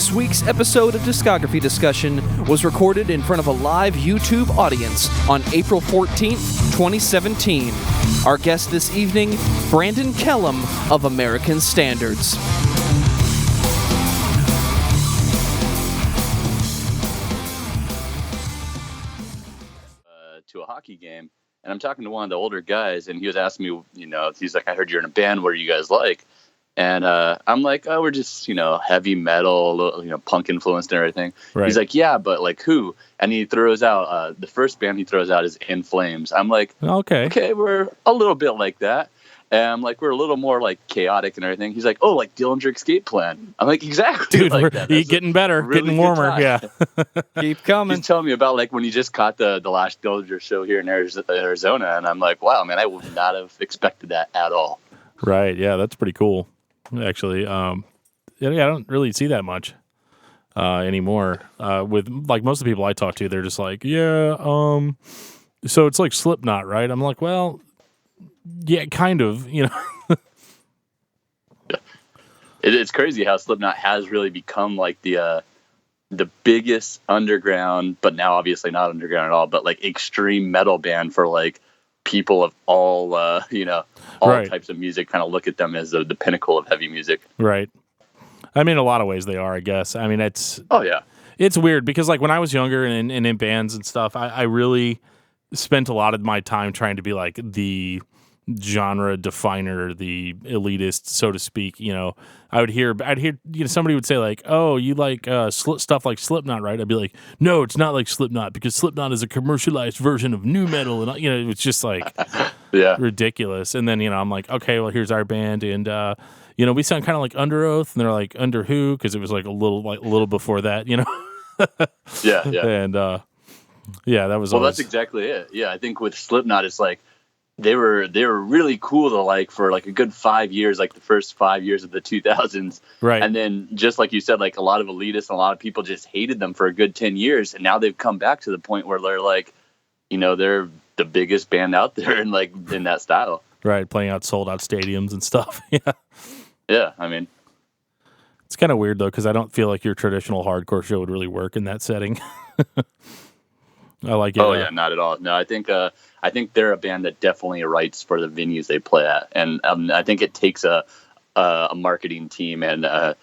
This week's episode of Discography Discussion was recorded in front of a live YouTube audience on April 14th, 2017. Our guest this evening, Brandon Kellum of American Standards. To a hockey game, and I'm talking to one of the older guys, and he was asking me, he's like, I heard you're in a band. What do you guys like? And I'm like, oh, we're just, heavy metal, a little, punk influenced and everything. Right. He's like, yeah, but like who? And he throws out, the first band he throws out is In Flames. I'm like, okay, we're a little bit like that. And I'm like, we're a little more like chaotic and everything. He's like, oh, like Dillinger Escape Plan. I'm like, exactly. Dude, like we're that. getting better, really getting warmer. Yeah. Keep coming. He's telling me about like when he just caught the last Dillinger show here in Arizona. And I'm like, wow, man, I would not have expected that at all. Right. Yeah, that's pretty cool. Actually, I don't really see that much anymore. With like most of the people I talk to, they're just like, so it's like Slipknot, right? I'm like, well, yeah, kind of, Yeah. It's crazy how Slipknot has really become like the biggest underground, but now obviously not underground at all, but like extreme metal band for like people of all right. types of music. Kind of look at them as the pinnacle of heavy music. Right. I mean, in a lot of ways they are, I guess. I mean, it's weird because like when I was younger and in bands and stuff, I really spent a lot of my time trying to be like the genre definer, the elitist, so to speak. I'd hear somebody would say like, oh, you like stuff like Slipknot, right? I'd be like, no, it's not like Slipknot because Slipknot is a commercialized version of nu metal, and it's just like ridiculous. And then I'm like, okay, well, here's our band, and we sound kind of like Under Oath, and they're like, under who? Because it was like a little before that, yeah. And that was that's exactly it. Yeah, I think with Slipknot, it's like they were really cool to like for like a good 5 years, like the first 5 years of the 2000s. Right. And then just like you said, like a lot of elitists and a lot of people just hated them for a good 10 years. And now they've come back to the point where they're like, they're the biggest band out there and like in that style. Right. Playing out sold out stadiums and stuff. Yeah. Yeah. I mean, it's kind of weird though, because I don't feel like your traditional hardcore show would really work in that setting. I like it. Oh yeah, not at all. No, I think they're a band that definitely writes for the venues they play at, and I think it takes a marketing team and a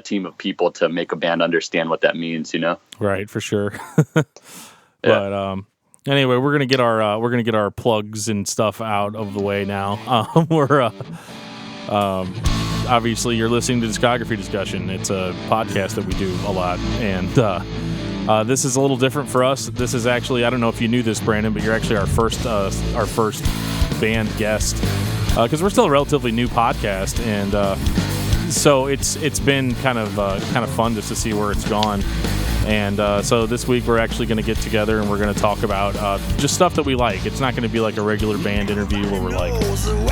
team of people to make a band understand what that means. Right, for sure. But anyway, we're gonna get our plugs and stuff out of the way now. We're obviously you're listening to Discography Discussion. It's a podcast that we do a lot, and this is a little different for us. This is actually, I don't know if you knew this, Brandon, but you're actually our first band guest because we're still a relatively new podcast, and so it's been kind of fun just to see where it's gone. And so this week we're actually going to get together and we're going to talk about just stuff that we like. It's not going to be like a regular band interview where we're like,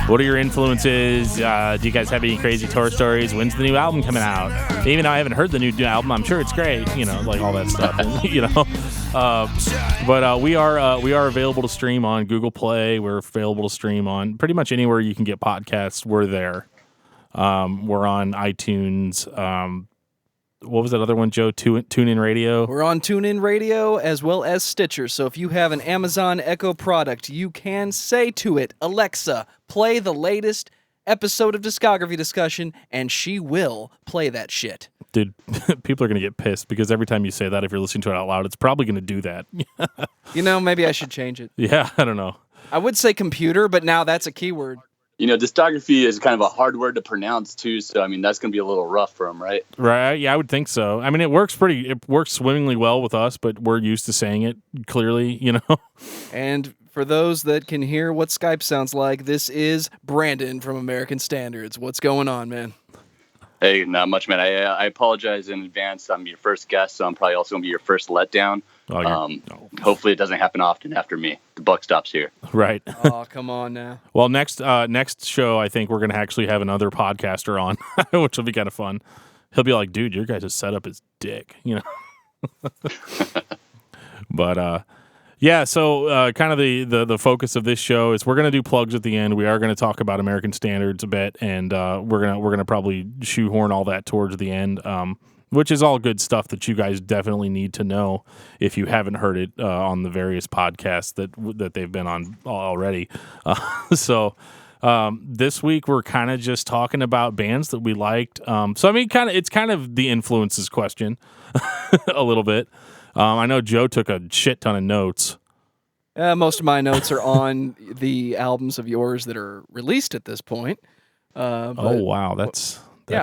what are your influences? Do you guys have any crazy tour stories? When's the new album coming out? Even though I haven't heard the new album, I'm sure it's great. Like all that stuff. And, but we are available to stream on Google Play. We're available to stream on pretty much anywhere you can get podcasts. We're there. We're on iTunes. What was that other one, Joe? TuneIn Radio? We're on TuneIn Radio as well as Stitcher. So if you have an Amazon Echo product, you can say to it, Alexa, play the latest episode of Discography Discussion, and she will play that shit. Dude, people are going to get pissed because every time you say that, if you're listening to it out loud, it's probably going to do that. Maybe I should change it. Yeah, I don't know. I would say computer, but now that's a keyword. Discography is kind of a hard word to pronounce too, so I mean that's going to be a little rough for them, right? Right. Yeah, I would think so. I mean, it works swimmingly well with us, but we're used to saying it clearly, And for those that can hear what Skype sounds like, this is Brandon from American Standards. What's going on, man? Hey, not much, man. I apologize in advance. I'm your first guest, so I'm probably also going to be your first letdown. Hopefully it doesn't happen often after me. The buck stops here. Right. Oh, come on now. Well, next show, I think we're going to actually have another podcaster on, which will be kind of fun. He'll be like, dude, your guys' setup is dick, But, yeah, so kind of the focus of this show is we're going to do plugs at the end. We are going to talk about American Standards a bit, and we're gonna probably shoehorn all that towards the end. which is all good stuff that you guys definitely need to know if you haven't heard it on the various podcasts that they've been on already. So this week we're kind of just talking about bands that we liked. So I mean, it's kind of the influences question a little bit. I know Joe took a shit ton of notes. Most of my notes are on the albums of yours that are released at this point. Oh wow, that's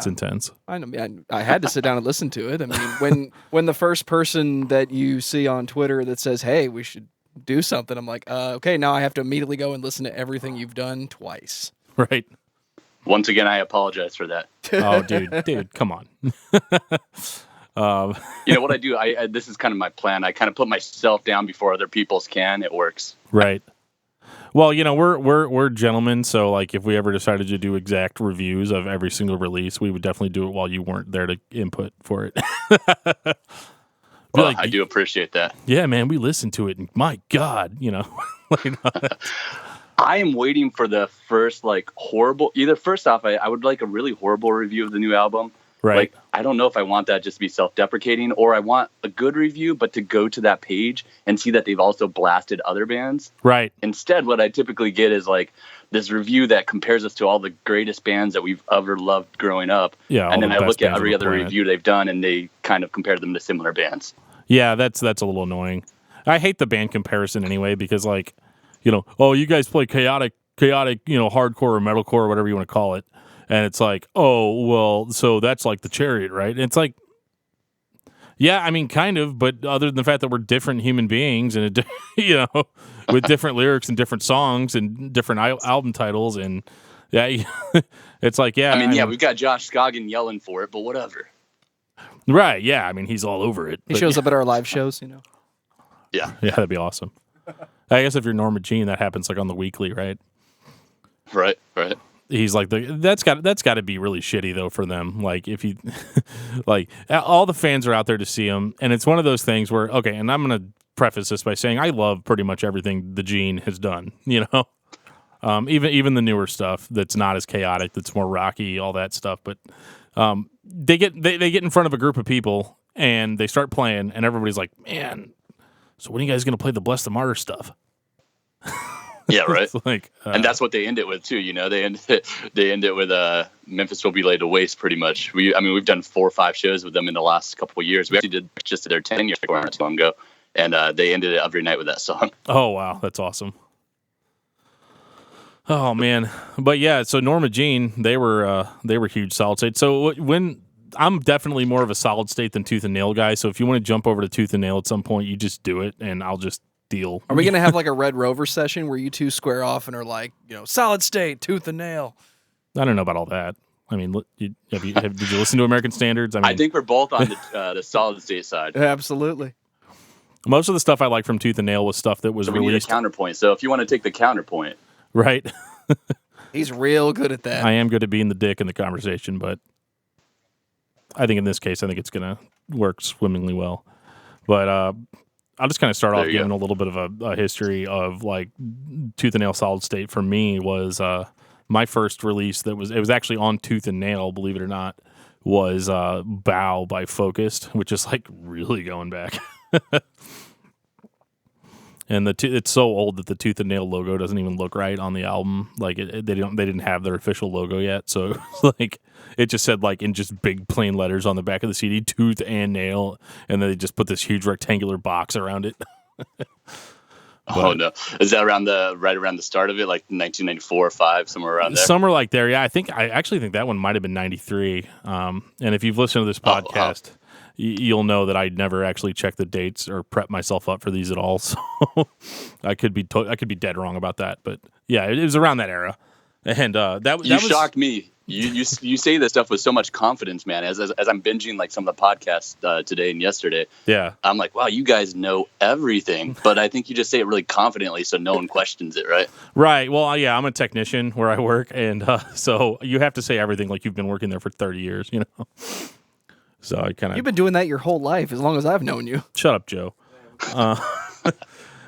intense. I know. I had to sit down and listen to it. I mean, when the first person that you see on Twitter that says, "Hey, we should do something," I'm like, okay, now I have to immediately go and listen to everything you've done twice. Right. Once again, I apologize for that. Oh, dude, come on. You know what I do? I this is kind of my plan. I kind of put myself down before other people's can. It works. Right. Well, you know, we're gentlemen, so like if we ever decided to do exact reviews of every single release, we would definitely do it while you weren't there to input for it. Well, I do appreciate that. Yeah, man, we listened to it, and my God, you know. I am waiting for the first horrible. Either first off, I would like a really horrible review of the new album. Right. Like, I don't know if I want that just to be self-deprecating, or I want a good review, but to go to that page and see that they've also blasted other bands. Right. Instead, what I typically get is like this review that compares us to all the greatest bands that we've ever loved growing up. Yeah. And then I look at every other review they've done, and they kind of compare them to similar bands. Yeah, that's a little annoying. I hate the band comparison anyway, because like, you know, oh, you guys play chaotic, you know, hardcore or metalcore or whatever you want to call it. And it's like, oh, well, so that's like the Chariot, right? And it's like, yeah, I mean, kind of, but other than the fact that we're different human beings and, you know, with different lyrics and different songs and different album titles. And yeah, it's like, yeah. I mean, we've got Josh Scoggin yelling for it, but whatever. Right. Yeah. I mean, he's all over it. He shows up at our live shows, you know? Yeah. Yeah, that'd be awesome. I guess if you're Norma Jean, that happens like on the weekly, right? Right. He's like that's got to be really shitty though for them. Like if you like all the fans are out there to see him, and it's one of those things where okay, and I'm gonna preface this by saying I love pretty much everything the Gene has done. You know, even the newer stuff that's not as chaotic, that's more rocky, all that stuff. But they get in front of a group of people and they start playing, and everybody's like, man, so when are you guys gonna play the Bless the Martyr stuff? Yeah, right. Like, and that's what they end it with too. You know, they end it with Memphis will be laid to waste. Pretty much. We've done 4 or 5 shows with them in the last couple of years. We actually did just their 10-year tour not too long ago, and they ended it every night with that song. Oh wow, that's awesome. Oh man, but yeah. So Norma Jean, they were huge Solid State. So when I'm definitely more of a Solid State than Tooth and Nail guy. So if you want to jump over to Tooth and Nail at some point, you just do it, and I'll just deal. Are we going to have like a Red Rover session where you two square off and are like, you know, Solid State, Tooth and Nail? I don't know about all that. I mean, did you listen to American Standards? I think we're both on the Solid State side. Absolutely. Most of the stuff I like from Tooth and Nail was stuff that was so we released. Need a counterpoint. So if you want to take the counterpoint, right? He's real good at that. I am good at being the dick in the conversation, but I think in this case, it's going to work swimmingly well. But I'll just kind of start off giving a little bit of a history of like Tooth and Nail Solid State. For me was my first release it was actually on Tooth and Nail, believe it or not, was Bow by Focused, which is like really going back. And it's so old that the Tooth and Nail logo doesn't even look right on the album. Like they didn't have their official logo yet, so like it just said like in just big plain letters on the back of the CD, Tooth and Nail, and then they just put this huge rectangular box around it. Oh no! Is that right around the start of it, like 1994 or 5, somewhere around there? Somewhere like there, yeah. I actually think that one might have been 93. And if you've listened to this podcast. You'll know that I never actually checked the dates or prep myself up for these at all. So I could be dead wrong about that. But yeah, it was around that era. And that shocked me. You say this stuff with so much confidence, man. As I'm binging like some of the podcasts today and yesterday. Yeah, I'm like, wow, you guys know everything. But I think you just say it really confidently, so no one questions it, right? Right. Well, yeah, I'm a technician where I work, and so you have to say everything like you've been working there for 30 years, you know. So I kind of you've been doing that your whole life, as long as I've known you. Shut up, Joe.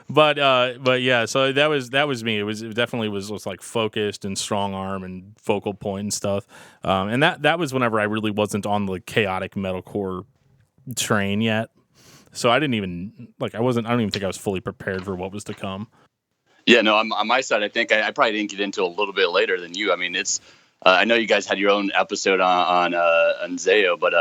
But yeah, so that was me. It definitely was like Focused and Strong Arm and Focal Point and stuff. And that was whenever I really wasn't on the chaotic metalcore train yet. So I didn't even I don't even think I was fully prepared for what was to come. Yeah, no, on my side, I think I probably didn't get into a little bit later than you. I mean, it's I know you guys had your own episode on Zayo, but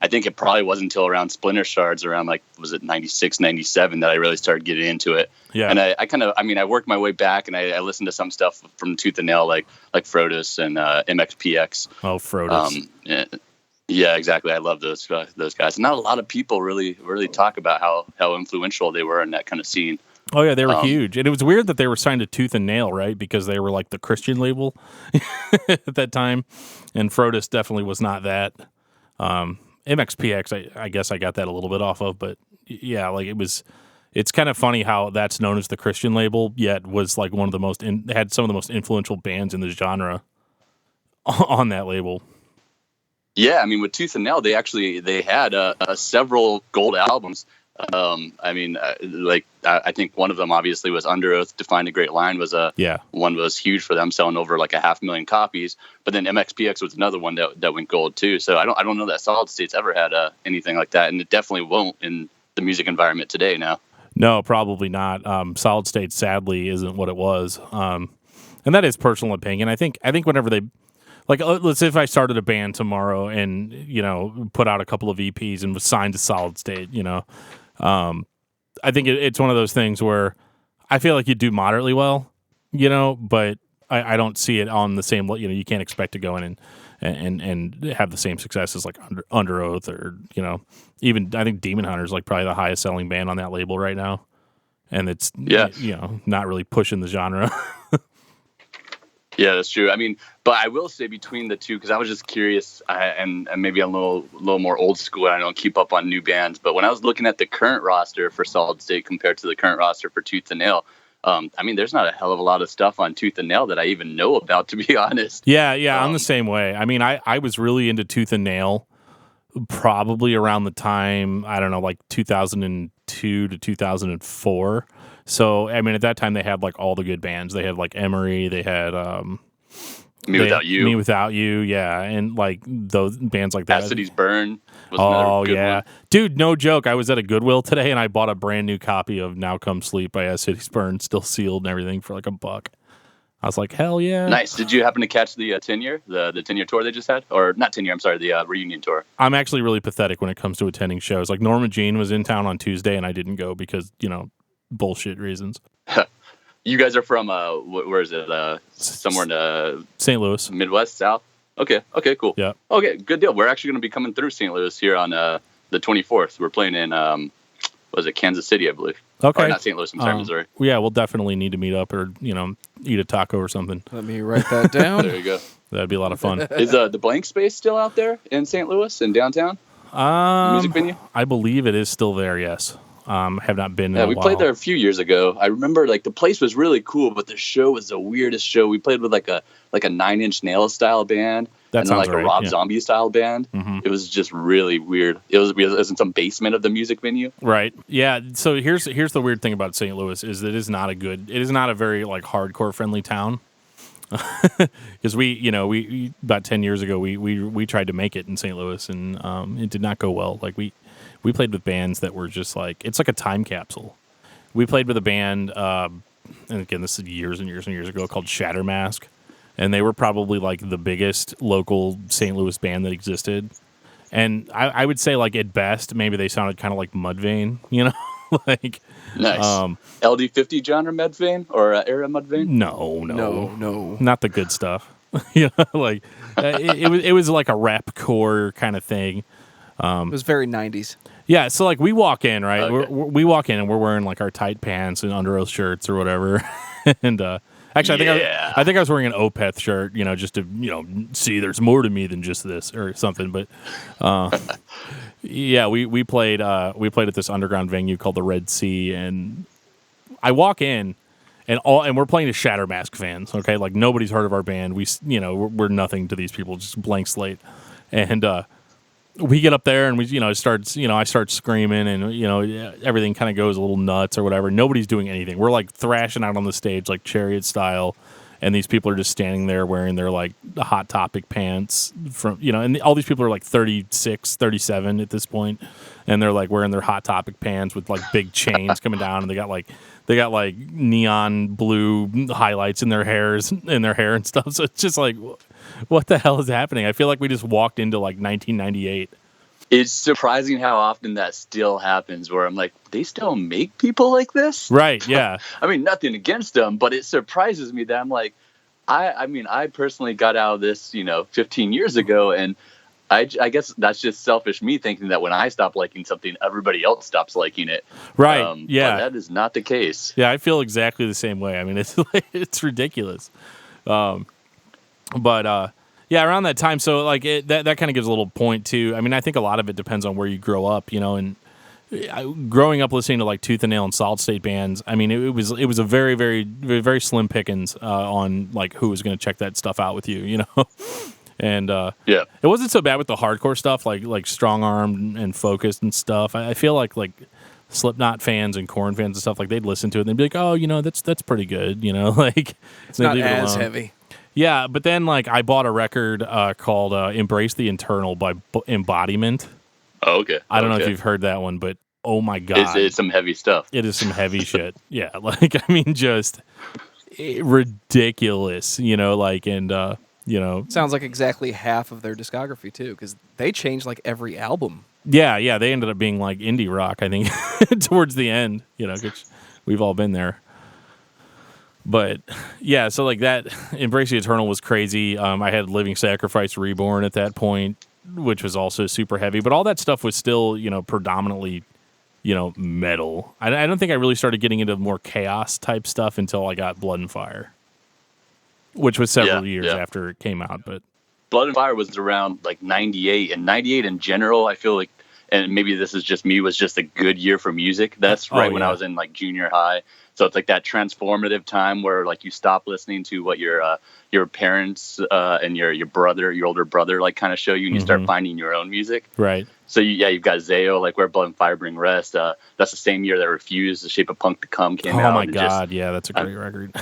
I think it probably wasn't until around Splinter Shards, around was it 96, 97, that I really started getting into it. Yeah. And I worked my way back, and I listened to some stuff from Tooth and Nail, like Frodus and MXPX. Oh, Frodus. Yeah, exactly. I love those guys. And not a lot of people really talk about how influential they were in that kind of scene. Oh yeah, they were huge, and it was weird that they were signed to Tooth and Nail, right? Because they were the Christian label at that time, and Frodus definitely was not that. MXPX, I guess I got that a little bit off of, but yeah, it's kind of funny how that's known as the Christian label, yet was one of the most had some of the most influential bands in the genre on that label. Yeah, I mean, with Tooth and Nail, they had several gold albums. I think one of them obviously was Under Oath to Find a Great Line one was huge for them, selling over 500,000 copies. But then MXPX was another one that went gold too. So I don't know that Solid State's ever had anything like that, and it definitely won't in the music environment today now. No, probably not. Solid State sadly isn't what it was, and that is personal opinion. I think whenever they let's say if I started a band tomorrow and put out a couple of EPs and was signed to Solid State, I think it's one of those things where I feel like you do moderately well, but I don't see it on the same. You can't expect to go in and have the same success as Under Oath or even I think Demon Hunter's probably the highest selling band on that label right now, and it's not really pushing the genre. Yeah, that's true. I mean, but I will say between the two, because I was just curious, and maybe I'm a little more old school, and I don't keep up on new bands. But when I was looking at the current roster for Solid State compared to the current roster for Tooth and Nail, there's not a hell of a lot of stuff on Tooth and Nail that I even know about, to be honest. Yeah, I'm the same way. I mean, I was really into Tooth and Nail probably around the time, 2002 to 2004. So, I mean, at that time, they had all the good bands. They had Emery. They had Me Without You, yeah, and those bands like that. As Cities Burn was another good one. Dude, no joke. I was at a Goodwill today, and I bought a brand new copy of Now Come Sleep by As Cities Burn, still sealed and everything, for $1. I was like, hell yeah. Nice. Did you happen to catch the 10-year, the 10-year tour they just had? Or not 10-year, I'm sorry, the reunion tour. I'm actually really pathetic when it comes to attending shows. Norma Jean was in town on Tuesday, and I didn't go because, bullshit reasons. You guys are from where is it? Somewhere in St. Louis, Midwest, South. Okay, cool. Yeah. Okay, good deal. We're actually going to be coming through St. Louis here on the 24th. We're playing in was it Kansas City, I believe. Okay. Or not St. Louis. I'm sorry, Missouri. Yeah, we'll definitely need to meet up or eat a taco or something. Let me write that down. There you go. That'd be a lot of fun. Is the Blank Space still out there in St. Louis in downtown? Music venue? I believe it is still there. Yes. Have not been in a we while. played there a few years ago. I remember the place was really cool, but the show was the weirdest show. We played with a Nine Inch Nails style band, and then right. a Rob Zombie style band. Mm-hmm. It was just really weird. It was in some basement of the music venue. Right. Yeah. So here's the weird thing about St. Louis is that it is not a very hardcore friendly town. Because we about 10 years ago we tried to make it in St. Louis and it did not go well. We played with bands that were just it's like a time capsule. We played with a band, and again, this is years and years and years ago, called Shattermask, and they were probably the biggest local St. Louis band that existed. And I would say at best, maybe they sounded kind of like Mudvayne, Nice. LD50 genre Mudvayne or era Mudvayne? No, not the good stuff. It was like a rapcore kind of thing. It was very 90s. Yeah, so we walk in, right? Okay. We walk in and we're wearing our tight pants and Under Oath shirts or whatever. And actually, I think I was wearing an Opeth shirt, just to see there's more to me than just this or something. But yeah, we played at this underground venue called the Red Sea, and I walk in. And we're playing to Shattermask fans, okay? Nobody's heard of our band. We're nothing to these people, just blank slate. And we get up there and I start screaming and everything kind of goes a little nuts or whatever. Nobody's doing anything. We're thrashing out on the stage Chariot style, and these people are just standing there wearing their like Hot Topic pants from, and all these people are like 36, 37 at this point, and they're like wearing their Hot Topic pants with like big chains coming down, and they got like neon blue highlights in their hair and stuff. So it's just like, what the hell is happening? I feel like we just walked into like 1998. It's surprising how often that still happens, where I'm like, they still make people like this? Right, yeah. I mean, nothing against them, but it surprises me that I'm like, I personally got out of this, 15 years ago, and I guess that's just selfish me thinking that when I stop liking something, everybody else stops liking it. Right, yeah. But that is not the case. Yeah, I feel exactly the same way. I mean, it's ridiculous. Yeah, around that time, so like that kind of gives a little point too. I mean, I think a lot of it depends on where you grow up, and growing up listening to like Tooth and Nail and Solid State bands. I mean, it was a very, very, very, very slim pickings on like who was going to check that stuff out with you, And yeah, it wasn't so bad with the hardcore stuff, like Strong Arm and Focused and stuff. I feel like Slipknot fans and Korn fans and stuff, like they'd listen to it and they'd be like, oh, that's pretty good, like it's not as heavy. Yeah, but then like I bought a record called "Embrace the Internal" by Embodiment. Oh, okay. I don't know if you've heard that one, but oh my god, it's some heavy stuff. It is some heavy shit. Yeah, like I mean, just ridiculous, Sounds like exactly half of their discography too, because they changed like every album. Yeah, they ended up being like indie rock, I think, towards the end. Which we've all been there. But yeah, so like that, Embrace the Eternal was crazy. I had Living Sacrifice Reborn at that point, which was also super heavy. But all that stuff was still, predominantly, metal. I don't think I really started getting into more chaos type stuff until I got Blood and Fire, which was several years after it came out. But Blood and Fire was around like 98, and 98 in general, I feel like, and maybe this is just me, was just a good year for music. That's right when I was in like junior high. So it's like that transformative time where like you stop listening to what your parents and your older brother like kind of show you, and you start finding your own music. Right. So you've got Zayo, like Where Blood and Fire Bring Rest. That's the same year that Refused, The Shape of Punk to Come came out. Oh my god, yeah, that's a great record.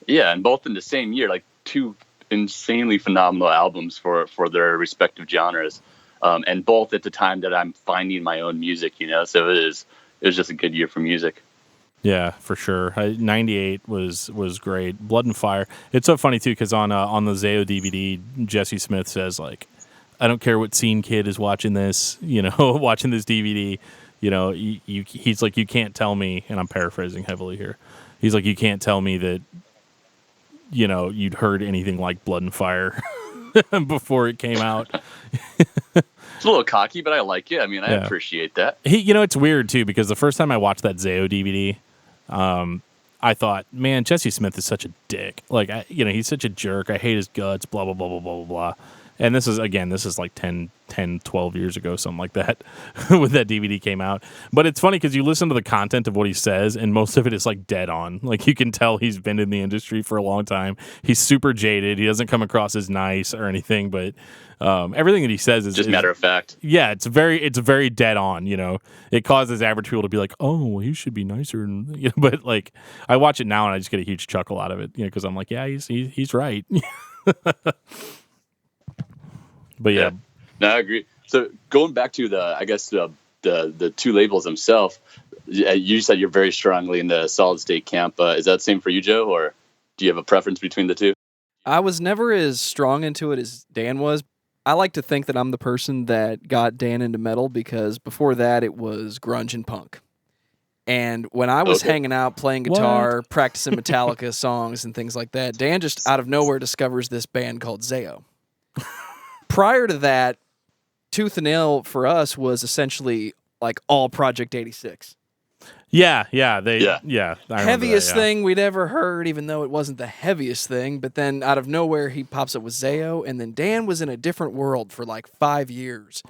Yeah, and both in the same year, like two insanely phenomenal albums for their respective genres, and both at the time that I'm finding my own music. So it was just a good year for music. Yeah, for sure. 98 was great. Blood and Fire. It's so funny too because on the Zayo DVD, Jesse Smith says like, I don't care what scene kid is watching this, watching this DVD, he's like, you can't tell me, and I'm paraphrasing heavily here. He's like, you can't tell me that, you'd heard anything like Blood and Fire before it came out. It's a little cocky, but I like it. I mean, I appreciate that. It's weird too because the first time I watched that Zayo DVD, I thought, man, Jesse Smith is such a dick. Like, he's such a jerk. I hate his guts, blah, blah, blah, blah, blah, blah, blah. And this is like 10, 12 years ago, something like that, when that DVD came out. But it's funny because you listen to the content of what he says, and most of it is like dead on. Like, you can tell he's been in the industry for a long time. He's super jaded. He doesn't come across as nice or anything, but everything that he says is just matter of fact. Yeah, it's very dead on. It causes average people to be like, "Oh, well, he should be nicer." And, but like, I watch it now and I just get a huge chuckle out of it, because I'm like, yeah, he's right. But yeah, no, I agree. So going back to the two labels themselves, you said you're very strongly in the Solid State camp. Is that the same for you, Joe, or do you have a preference between the two? I was never as strong into it as Dan was. I like to think that I'm the person that got Dan into metal because before that it was grunge and punk. And when I was hanging out, playing guitar, practicing Metallica songs and things like that, Dan just out of nowhere discovers this band called Zayo. Prior to that, Tooth and Nail for us was essentially like all Project 86. Yeah. Heaviest thing we'd ever heard, even though it wasn't the heaviest thing. But then out of nowhere, he pops up with Zayo, and then Dan was in a different world for like 5 years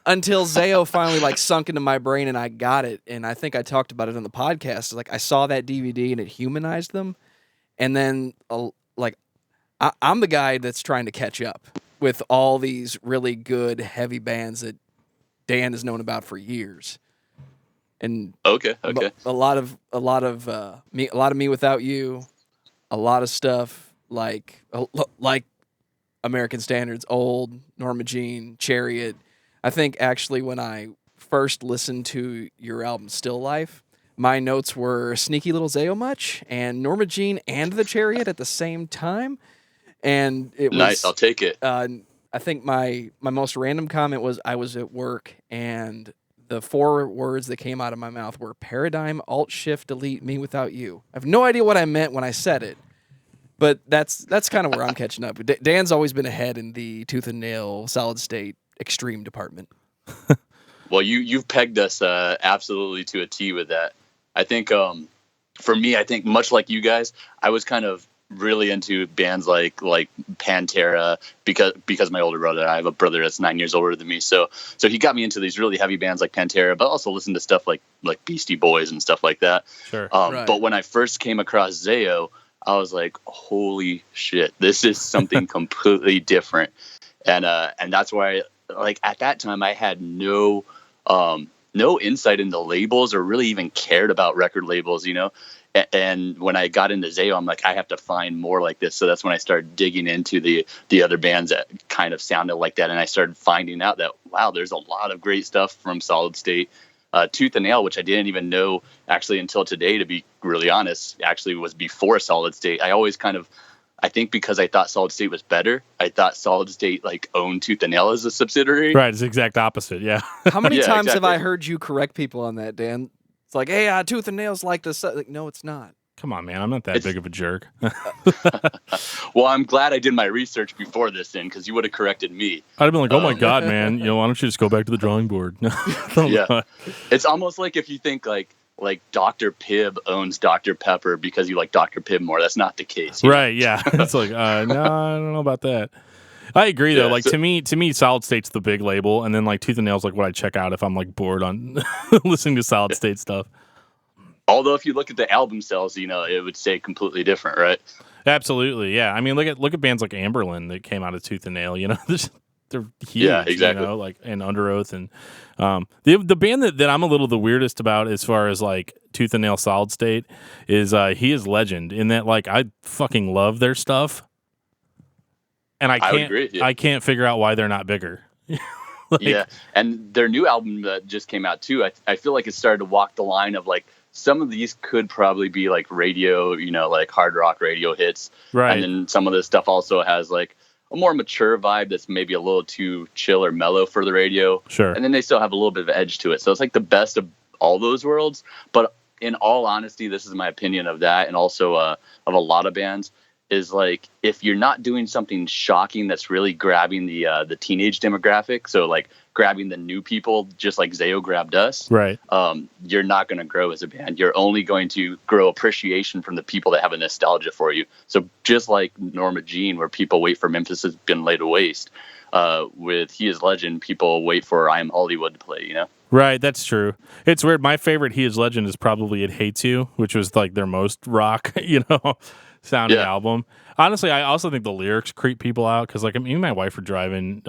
until Zayo finally like sunk into my brain and I got it. And I think I talked about it on the podcast. Like I saw that DVD and it humanized them, and then I'm the guy that's trying to catch up with all these really good heavy bands that Dan has known about for years. And okay, a lot of Me Without You, a lot of stuff like American Standards, Old, Norma Jean, Chariot. I think actually when I first listened to your album Still Life, my notes were Sneaky Little Zayo Much and Norma Jean and the Chariot at the same time. And it was nice. I'll take it. I think my most random comment was I was at work and the 4 words that came out of my mouth were paradigm, alt, shift, delete, me without you. I have no idea what I meant when I said it, but that's kind of where I'm catching up. Dan's always been ahead in the tooth and nail solid state extreme department. Well, you've pegged us absolutely to a T with that. I think for me, I think much like you guys, I was kind of really into bands like Pantera because my older brother, I have a brother that's 9 years older than me, so he got me into these really heavy bands like Pantera, but also listened to stuff like Beastie Boys and stuff like that. Sure. Right. But when I first came across Zayo, I was like, holy shit, this is something completely different. And that's why, like, at that time I had no insight into labels or really even cared about record labels, you know. And when I got into Zayo, I'm like, I have to find more like this. So that's when I started digging into the other bands that kind of sounded like that. And I started finding out that, wow, there's a lot of great stuff from Solid State. Tooth and Nail, which I didn't even know actually until today, to be really honest, actually was before Solid State. I always I think because I thought Solid State was better, I thought Solid State like owned Tooth and Nail as a subsidiary. Right, it's the exact opposite, yeah. How many times exactly. have I heard you correct people on that, Dan? It's like, hey, Tooth and Nail's like this. Like, no, it's not. Come on, man, I'm not that big of a jerk. Well, I'm glad I did my research before this because you would have corrected me. I'd have been like, oh my God, man, why don't you just go back to the drawing board? Yeah. It's almost like if you think like Dr. Pibb owns Dr. Pepper because you like Dr. Pibb more. That's not the case. Right, yeah. It's like, no, I don't know about that. I agree, though. Yeah, like, so, to me, Solid State's the big label, and then, like, Tooth and Nail's, like, what I check out if I'm, like, bored on listening to Solid State stuff. Although, if you look at the album sales, you know, it would say completely different, right? Absolutely, yeah. I mean, look at bands like Amberlin that came out of Tooth and Nail, you know? They're huge, yeah, exactly. You know, like, and Under Oath. And the band that I'm a little the weirdest about as far as, like, Tooth and Nail Solid State is He Is Legend, in that, like, I fucking love their stuff. And I can't figure out why they're not bigger. Yeah, and their new album that just came out too, I feel like it started to walk the line of like some of these could probably be like radio, you know, like hard rock radio hits. Right. And then some of this stuff also has like a more mature vibe that's maybe a little too chill or mellow for the radio. Sure. And then they still have a little bit of edge to it. So it's like the best of all those worlds. But in all honesty, this is my opinion of that, and also of a lot of bands, is like if you're not doing something shocking that's really grabbing the teenage demographic, so like grabbing the new people, just like Zayo grabbed us, right? You're not going to grow as a band. You're only going to grow appreciation from the people that have a nostalgia for you. So just like Norma Jean, where people wait for Memphis Has Been Laid to Waste, with He Is Legend, people wait for I Am Hollywood to play, you know? Right, that's true. It's weird. My favorite He Is Legend is probably It Hates You, which was like their most rock, sounding album. Honestly, I also think the lyrics creep people out because, like, me and my wife were driving.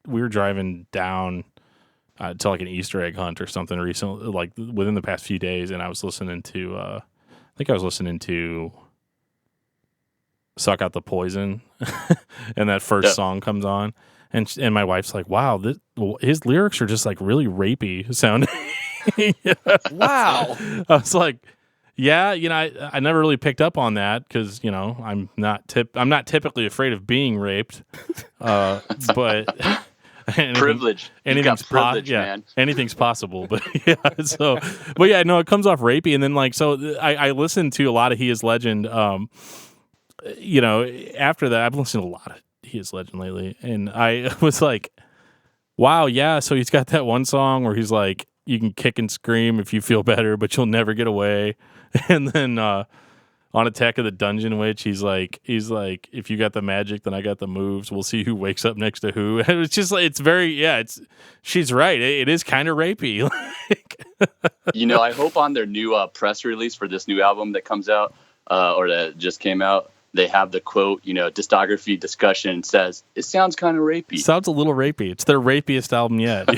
We were driving down to like an Easter egg hunt or something recently, like within the past few days, and I was listening to. I think I was listening to Suck Out the Poison, and that first song comes on, and my wife's like, "Wow, his lyrics are just like really rapey sounding." Wow. I was like, yeah, I never really picked up on that because I'm not typically afraid of being raped, but privilege. Anything's privilege, man. Anything's possible, but it comes off rapey, and then I listened to a lot of He Is Legend. After that, I've listened to a lot of He Is Legend lately, and I was like, wow, yeah. So he's got that one song where he's like, you can kick and scream if you feel better, but you'll never get away. And then on Attack of the Dungeon Witch, he's like, if you got the magic, then I got the moves. We'll see who wakes up next to who. And it's just like, it's very, she's right. It is kind of rapey. I hope on their new press release for this new album that comes out, or that just came out, they have the quote, Discography Discussion says, it sounds kind of rapey. Sounds a little rapey. It's their rapiest album yet.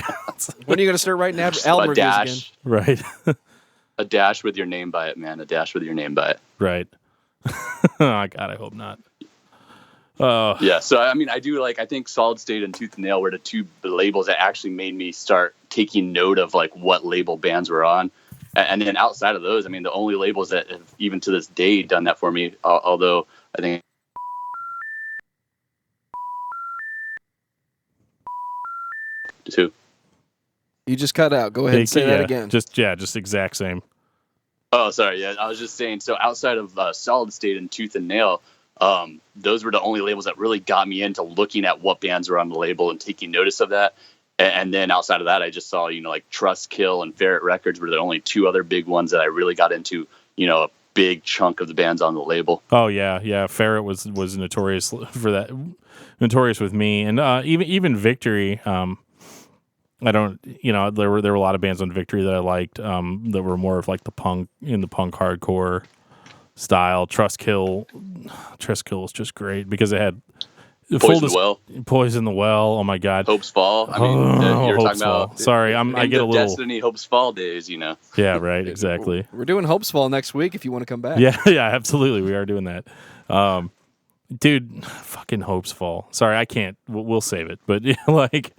When are you going to start writing album reviews again? Right. A dash with your name by it, man. A dash with your name by it. Right. Oh, God, I hope not. Yeah, so I mean, I think Solid State and Tooth and Nail were the two labels that actually made me start taking note of like what label bands were on. And then outside of those, I mean, the only labels that have even to this day done that for me, although I think too. You just cut out. Go ahead and say that again. Just exact same. Oh, sorry. Yeah, I was just saying. So outside of Solid State and Tooth and Nail, those were the only labels that really got me into looking at what bands were on the label and taking notice of that. And then outside of that, I just saw, like Trust Kill and Ferret Records were the only two other big ones that I really got into, a big chunk of the bands on the label. Oh, yeah. Ferret was notorious for that. Notorious with me. And even Victory, I don't, there were a lot of bands on Victory that I liked that were more of like the punk hardcore style. Trust Kill was just great because it had Poison the Well. Oh my God. Hope's Fall. I mean, you were Hope's talking about. Fall. Sorry, I get a little Destiny Hope's Fall days. Yeah, right. Exactly. We're doing Hope's Fall next week if you want to come back. Yeah, absolutely. We are doing that. Dude, fucking Hope's Fall. Sorry, I can't. We'll save it. But like.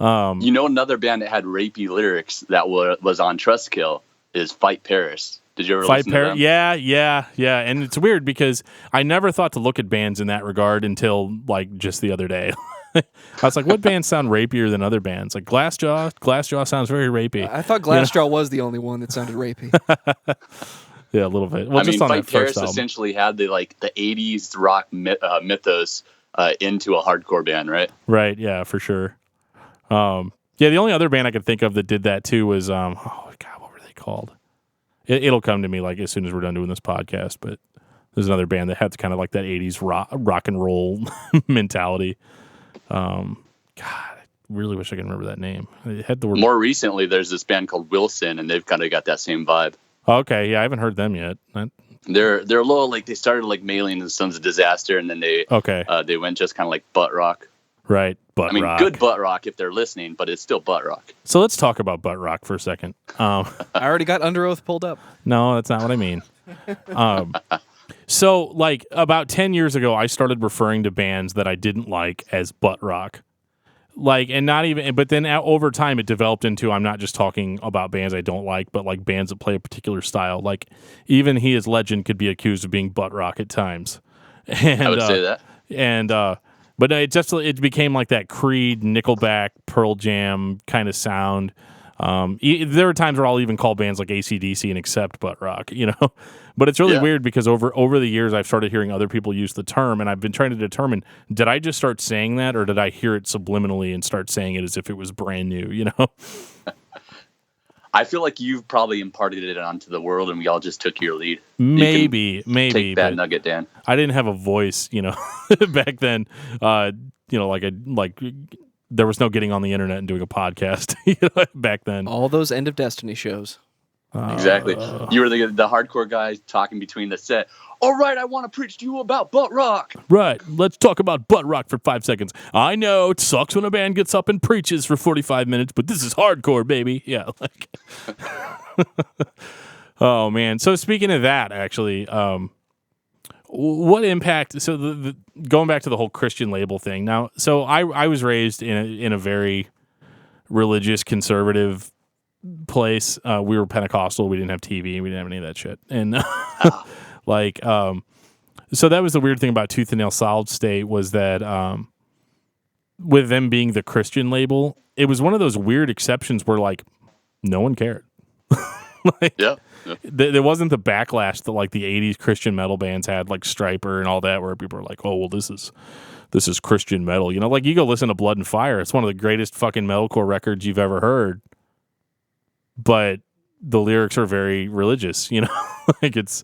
Another band that had rapey lyrics that was on Trust Kill is Fight Paris. Did you ever listen to them? Yeah. And it's weird because I never thought to look at bands in that regard until like just the other day. I was like, what bands sound rapier than other bands? Like Glassjaw sounds very rapey. I thought Glassjaw was the only one that sounded rapey. Yeah, a little bit. Well, just on Fight that Paris first album. essentially had the 80s rock mythos into a hardcore band, right? Right, yeah, for sure. The only other band I could think of that did that too was God, what were they called? It'll come to me like as soon as we're done doing this podcast. But there's another band that had kind of like that '80s rock and roll mentality. God, I really wish I could remember that name. It had the word. More recently, there's this band called Wilson, and they've kind of got that same vibe. Okay, yeah, I haven't heard them yet. They're a little like they started like Mailing and Sons of Disaster, and then they went just kind of like butt rock. Right, butt rock. Good butt rock if they're listening, but it's still butt rock. So let's talk about butt rock for a second. I already got Under Oath pulled up. No, that's not what I mean. So like about 10 years ago, I started referring to bands that I didn't like as butt rock. Like, and not even, but then over time it developed into, I'm not just talking about bands I don't like, but like bands that play a particular style. Like even He Is Legend could be accused of being butt rock at times. And, I would say that. And, but it became like that Creed, Nickelback, Pearl Jam kind of sound. There were times where I'll even call bands like AC/DC and accept butt rock, But it's really weird because over the years I've started hearing other people use the term, and I've been trying to determine, did I just start saying that, or did I hear it subliminally and start saying it as if it was brand new, I feel like you've probably imparted it onto the world, and we all just took your lead. Maybe. Take that nugget, Dan. I didn't have a voice, back then. There was no getting on the internet and doing a podcast back then. All those End of Destiny shows. Exactly. You were the hardcore guy talking between the set. All right, I want to preach to you about butt rock. Right. Let's talk about butt rock for 5 seconds. I know it sucks when a band gets up and preaches for 45 minutes, but this is hardcore, baby. Yeah. Oh, man. So speaking of that, actually, what impact? So going back to the whole Christian label thing. Now, so I was raised in a very religious, conservative place. We were Pentecostal. We didn't have TV. We didn't have any of that shit. And so that was the weird thing about Tooth and Nail Solid State was that with them being the Christian label, it was one of those weird exceptions where like no one cared. There wasn't the backlash that like the 80s Christian metal bands had, like Stryper and all that, where people are like, oh, well, this is Christian metal. Like you go listen to Blood and Fire. It's one of the greatest fucking metalcore records you've ever heard. But the lyrics are very religious, like it's,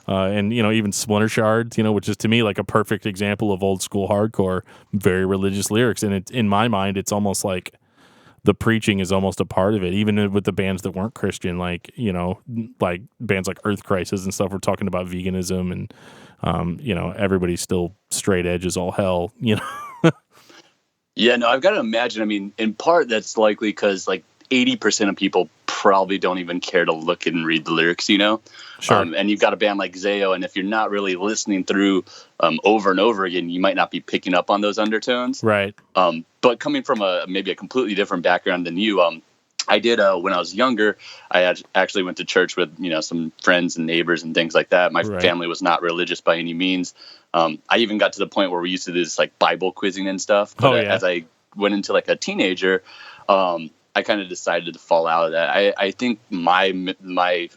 and, even Splinter Shards, which is to me like a perfect example of old school hardcore, very religious lyrics. And in my mind, it's almost like the preaching is almost a part of it, even with the bands that weren't Christian, like bands like Earth Crisis and stuff. We're talking about veganism and, everybody's still straight edge as all hell, Yeah, no, I've got to imagine. I mean, in part that's likely because like 80% of people probably don't even care to look and read the lyrics, you know? Sure. And you've got a band like Zayo, and if you're not really listening through over and over again, you might not be picking up on those undertones. Right. But coming from maybe a completely different background than you, I did when I was younger. I actually went to church with some friends and neighbors and things like that. My family was not religious by any means. I even got to the point where we used to do this like Bible quizzing and stuff. But as I went into like a teenager, I kind of decided to fall out of that. I think my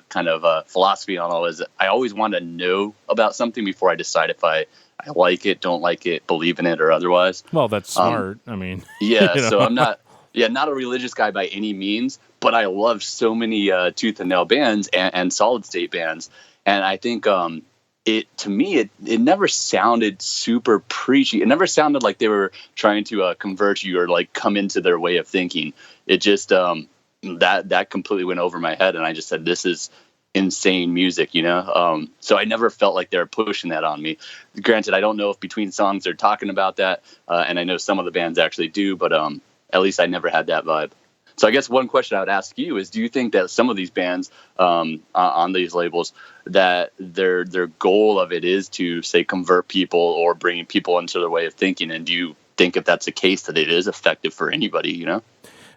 kind of philosophy on all is I always want to know about something before I decide if I like it, don't like it, believe in it, or otherwise. Well, that's smart. I mean, yeah. So I'm not a religious guy by any means, but I love so many tooth and nail bands and solid state bands, and I think to me it never sounded super preachy. It never sounded like they were trying to convert you or like come into their way of thinking. It just that completely went over my head, and I just said, this is insane music, so I never felt like they were pushing that on me. Granted, I don't know if between songs they're talking about that, and I know some of the bands actually do, but at least I never had that vibe. So I guess one question I would ask you is, do you think that some of these bands on these labels, that their goal of it is to, say, convert people or bringing people into their way of thinking? And do you think if that's the case, that it is effective for anybody,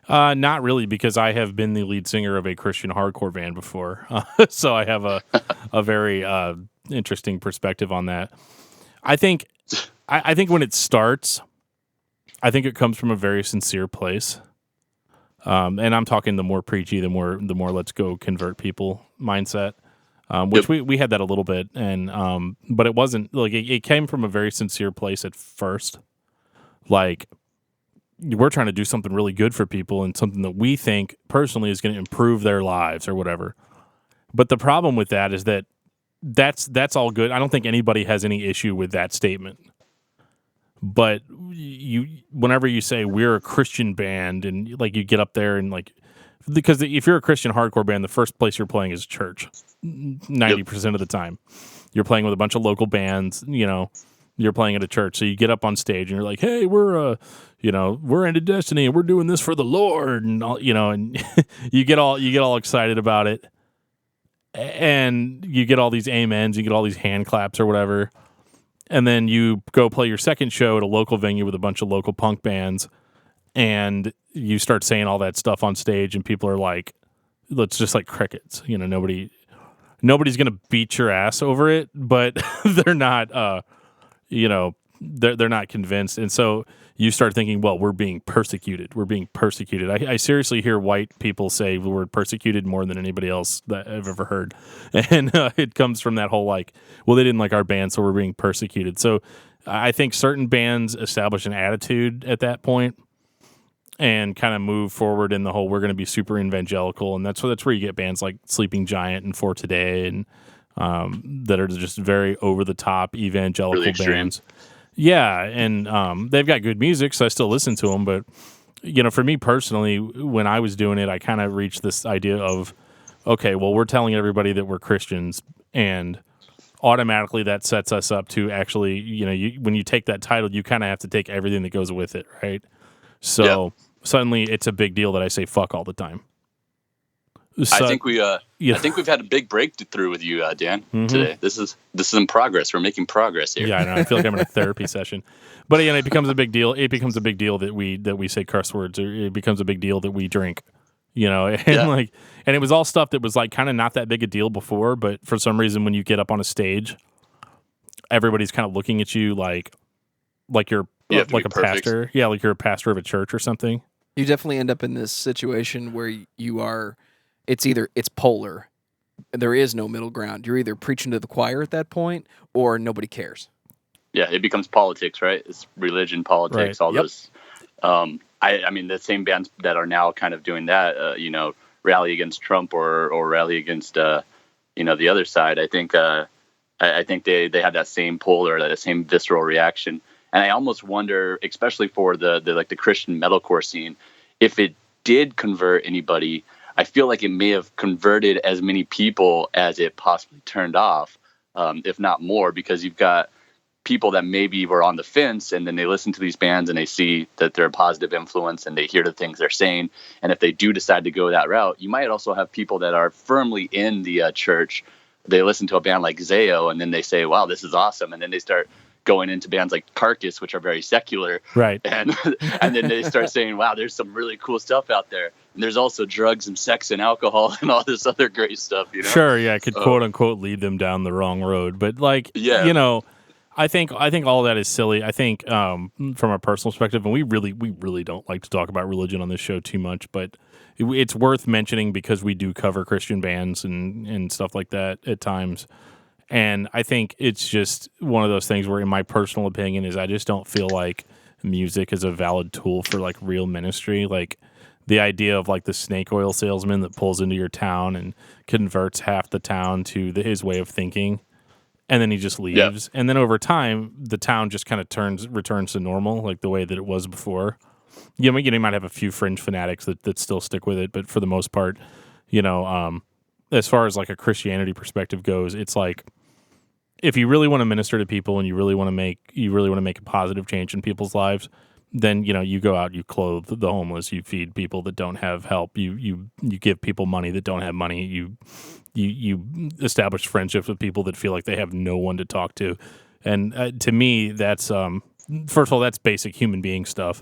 Not really, because I have been the lead singer of a Christian hardcore band before. So I have a very interesting perspective on that. I think when it starts, I think it comes from a very sincere place. And I'm talking the more preachy, the more let's go convert people mindset, which we had that a little bit. And but it wasn't like it came from a very sincere place at first. Like, we're trying to do something really good for people and something that we think personally is going to improve their lives or whatever. But the problem with that is that's all good. I don't think anybody has any issue with that statement. But whenever you say we're a Christian band and like you get up there and like, because if you're a Christian hardcore band, the first place you're playing is church 90% of the time. You're playing with a bunch of local bands, you're playing at a church. So you get up on stage and you're like, hey, we're into Destiny and we're doing this for the Lord, and and you get all excited about it, and you get all these amens, you get all these hand claps or whatever, and then you go play your second show at a local venue with a bunch of local punk bands, and you start saying all that stuff on stage, and people are like, it's just like crickets. Nobody's gonna beat your ass over it, but they're not. They're not convinced. And so you start thinking, well, we're being persecuted. I seriously hear white people say the word persecuted more than anybody else that I've ever heard. And it comes from that whole like, well, they didn't like our band, so we're being persecuted. So I think certain bands establish an attitude at that point and kind of move forward in the whole, we're going to be super evangelical. And that's where you get bands like Sleeping Giant and For Today and that are just very over-the-top evangelical really bands. Yeah, and they've got good music, so I still listen to them. But, for me personally, when I was doing it, I kind of reached this idea of, okay, well, we're telling everybody that we're Christians, and automatically that sets us up to actually, when you take that title, you kind of have to take everything that goes with it, right? So suddenly it's a big deal that I say fuck all the time. So, I think we've had a big breakthrough with you, Dan, today. This is in progress. We're making progress here. Yeah, I know. I feel like I'm in a therapy session. But again, it becomes a big deal. It becomes a big deal that we say curse words, or it becomes a big deal that we drink. And and it was all stuff that was like kind of not that big a deal before, but for some reason when you get up on a stage, everybody's kind of looking at you like you're like a pastor. Yeah, like you're a pastor of a church or something. You definitely end up in this situation where you are. It's polar. There is no middle ground. You're either preaching to the choir at that point or nobody cares. Yeah, it becomes politics, right? It's religion, politics, all those. I mean, the same bands that are now kind of doing that, rally against Trump or rally against, the other side. I think they have that same pull or that same visceral reaction. And I almost wonder, especially for the Christian metalcore scene, if it did convert anybody, I feel like it may have converted as many people as it possibly turned off, if not more, because you've got people that maybe were on the fence, and then they listen to these bands and they see that they're a positive influence and they hear the things they're saying. And if they do decide to go that route, you might also have people that are firmly in the church. They listen to a band like Zayo and then they say, wow, this is awesome. And then they start going into bands like Carcass, which are very secular. Right. And then they start saying, wow, there's some really cool stuff out there. And there's also drugs and sex and alcohol and all this other great stuff, you know? Sure, yeah, it could quote unquote lead them down the wrong road. But like, Yeah. you know, I think all that is silly. I think from a personal perspective, and we really don't like to talk about religion on this show too much, but it's worth mentioning because we do cover Christian bands and stuff like that at times. And I think it's just one of those things where, in my personal opinion, is I just don't feel like music is a valid tool for like real ministry. Like the idea of like the snake oil salesman that pulls into your town and converts half the town to his way of thinking. And then he just leaves. Yep. And then over time, the town just kind of returns to normal, like the way that it was before. You might have a few fringe fanatics that still stick with it, but for the most part, you know, as far as like a Christianity perspective goes, it's like if you really want to minister to people and you really want to make a positive change in people's lives, then you know you go out, you clothe the homeless, you feed people that don't have help, you give people money that don't have money, you establish friendships with people that feel like they have no one to talk to. And to me, that's first of all, that's basic human being stuff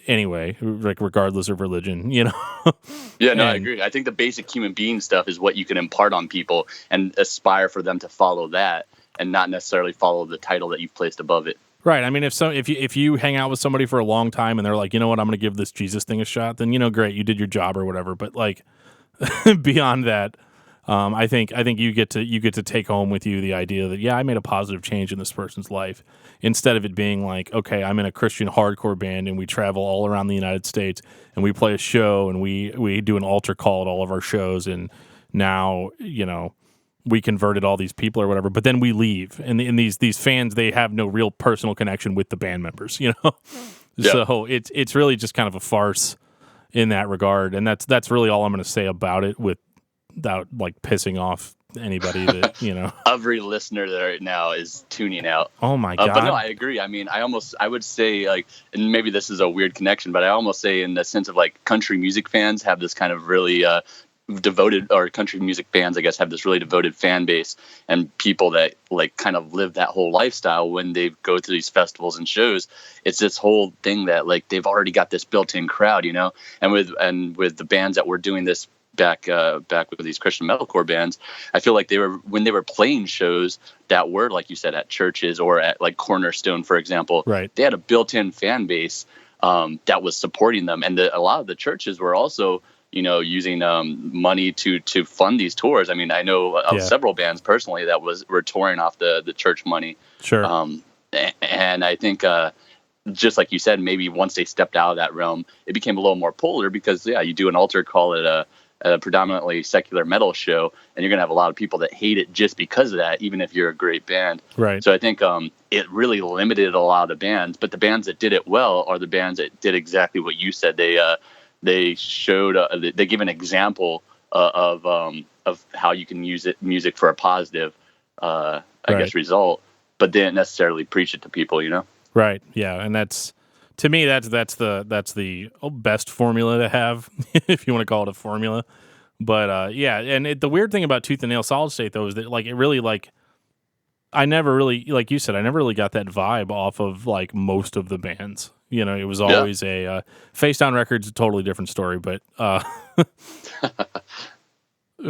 anyway, like regardless of religion, you know. Yeah, no, I agree. I think the basic human being stuff is what you can impart on people and aspire for them to follow that and not necessarily follow the title that you've placed above it. Right. I mean, if you hang out with somebody for a long time and they're like, you know what, I'm going to give this Jesus thing a shot, then, you know, great, you did your job or whatever. But like beyond that, I think you get to take home with you the idea that, yeah, I made a positive change in this person's life, instead of it being like, okay, I'm in a Christian hardcore band and we travel all around the United States and we play a show and we do an altar call at all of our shows, and now, you know, we converted all these people or whatever, but then we leave, and these fans, they have no real personal connection with the band members, you know. Yeah. So it's really just kind of a farce in that regard, and that's really all I'm going to say about it, without like pissing off anybody that, you know. Every listener that right now is tuning out. Oh my god! But no, I agree. I mean, I would say, like, and maybe this is a weird connection, but I almost say in the sense of like country music fans have this kind of really devoted, or country music fans, I guess, have this really devoted fan base and people that like kind of live that whole lifestyle when they go to these festivals and shows. It's this whole thing that like they've already got this built-in crowd, you know. And with the bands that were doing this back with these Christian metalcore bands, I feel like when they were playing shows that were, like you said, at churches or at like Cornerstone, for example, right, they had a built-in fan base that was supporting them, and a lot of the churches were also, you know, using money to fund these tours. I mean, I know of several bands personally that were touring off the church money. Sure. And I think just like you said, maybe once they stepped out of that realm, it became a little more polar because, yeah, you do an altar call at a predominantly secular metal show, and you're going to have a lot of people that hate it just because of that, even if you're a great band. Right. So I think it really limited a lot of bands, but the bands that did it well are the bands that did exactly what you said. They showed, they give an example of how you can use music for a positive, I guess, result, but didn't necessarily preach it to people, you know? Right. Yeah. And that's, to me, that's the best formula to have, if you want to call it a formula. But yeah, and the weird thing about Tooth and Nail Solid State though is that like it really, like, I never really, like you said, I never really got that vibe off of like most of the bands. You know, it was always a Face Down Records, a totally different story, but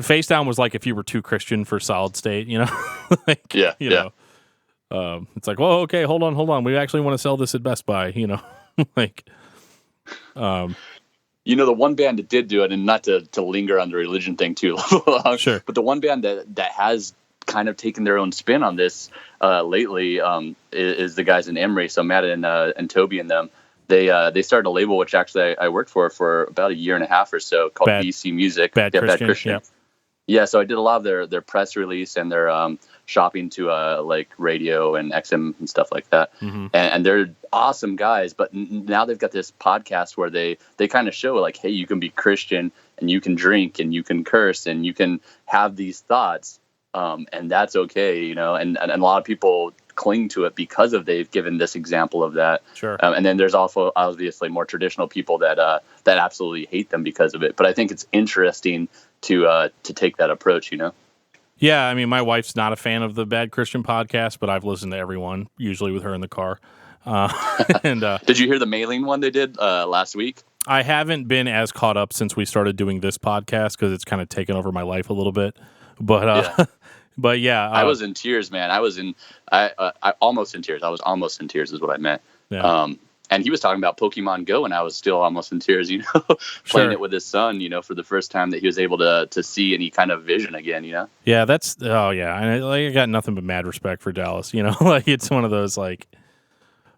Face Down was like if you were too Christian for Solid State, you know? Like, you know, it's like, well, okay, hold on. We actually want to sell this at Best Buy, you know? Like, you know, the one band that did do it, and not to linger on the religion thing too long, sure, but the one band that has kind of taken their own spin on this lately is the guys in Emory. So Matt and Toby and them, they started a label which actually I worked for about a year and a half or so, called BC Music. Bad Christian. Yeah, so I did a lot of their press release and their shopping to like radio and XM and stuff like that. Mm-hmm. And they're awesome guys, but now they've got this podcast where they kind of show like, hey, you can be Christian and you can drink and you can curse and you can have these thoughts, and that's okay, you know. And a lot of people cling to it because they've given this example of that. Sure. And then there's also obviously more traditional people that absolutely hate them because of it. But I think it's interesting to take that approach, Yeah, I mean, my wife's not a fan of the Bad Christian podcast, but I've listened to everyone, usually with her in the car. And did you hear the mailing one they did last week? I haven't been as caught up since we started doing this podcast because it's kind of taken over my life a little bit. But but yeah, I was in tears, man. I almost in tears. I was almost in tears is what I meant. Yeah. And he was talking about Pokemon Go, and I was still almost in tears, playing it with his son, for the first time that he was able to see any kind of vision again, Yeah, and I got nothing but mad respect for Dallas, like it's one of those like,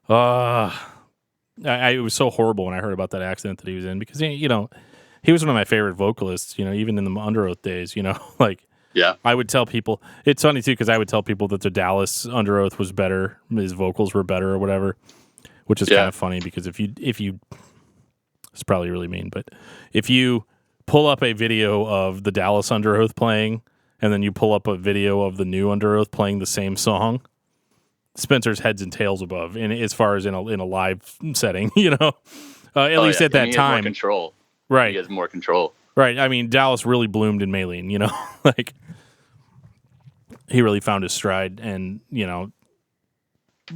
it was so horrible when I heard about that accident that he was in because he was one of my favorite vocalists, even in the Under Oath days, like. Yeah, I would tell people. It's funny too because I would tell people that the Dallas Under Oath was better, his vocals were better or whatever, which is kind of funny because if you, it's probably really mean, but if you pull up a video of the Dallas Under Oath playing and then you pull up a video of the new Under Oath playing the same song, Spencer's heads and tails above, and as far as in a live setting, at least at that he time, has more control. Right? He has more control. Right. I mean, Dallas really bloomed in Maylene, like he really found his stride. And,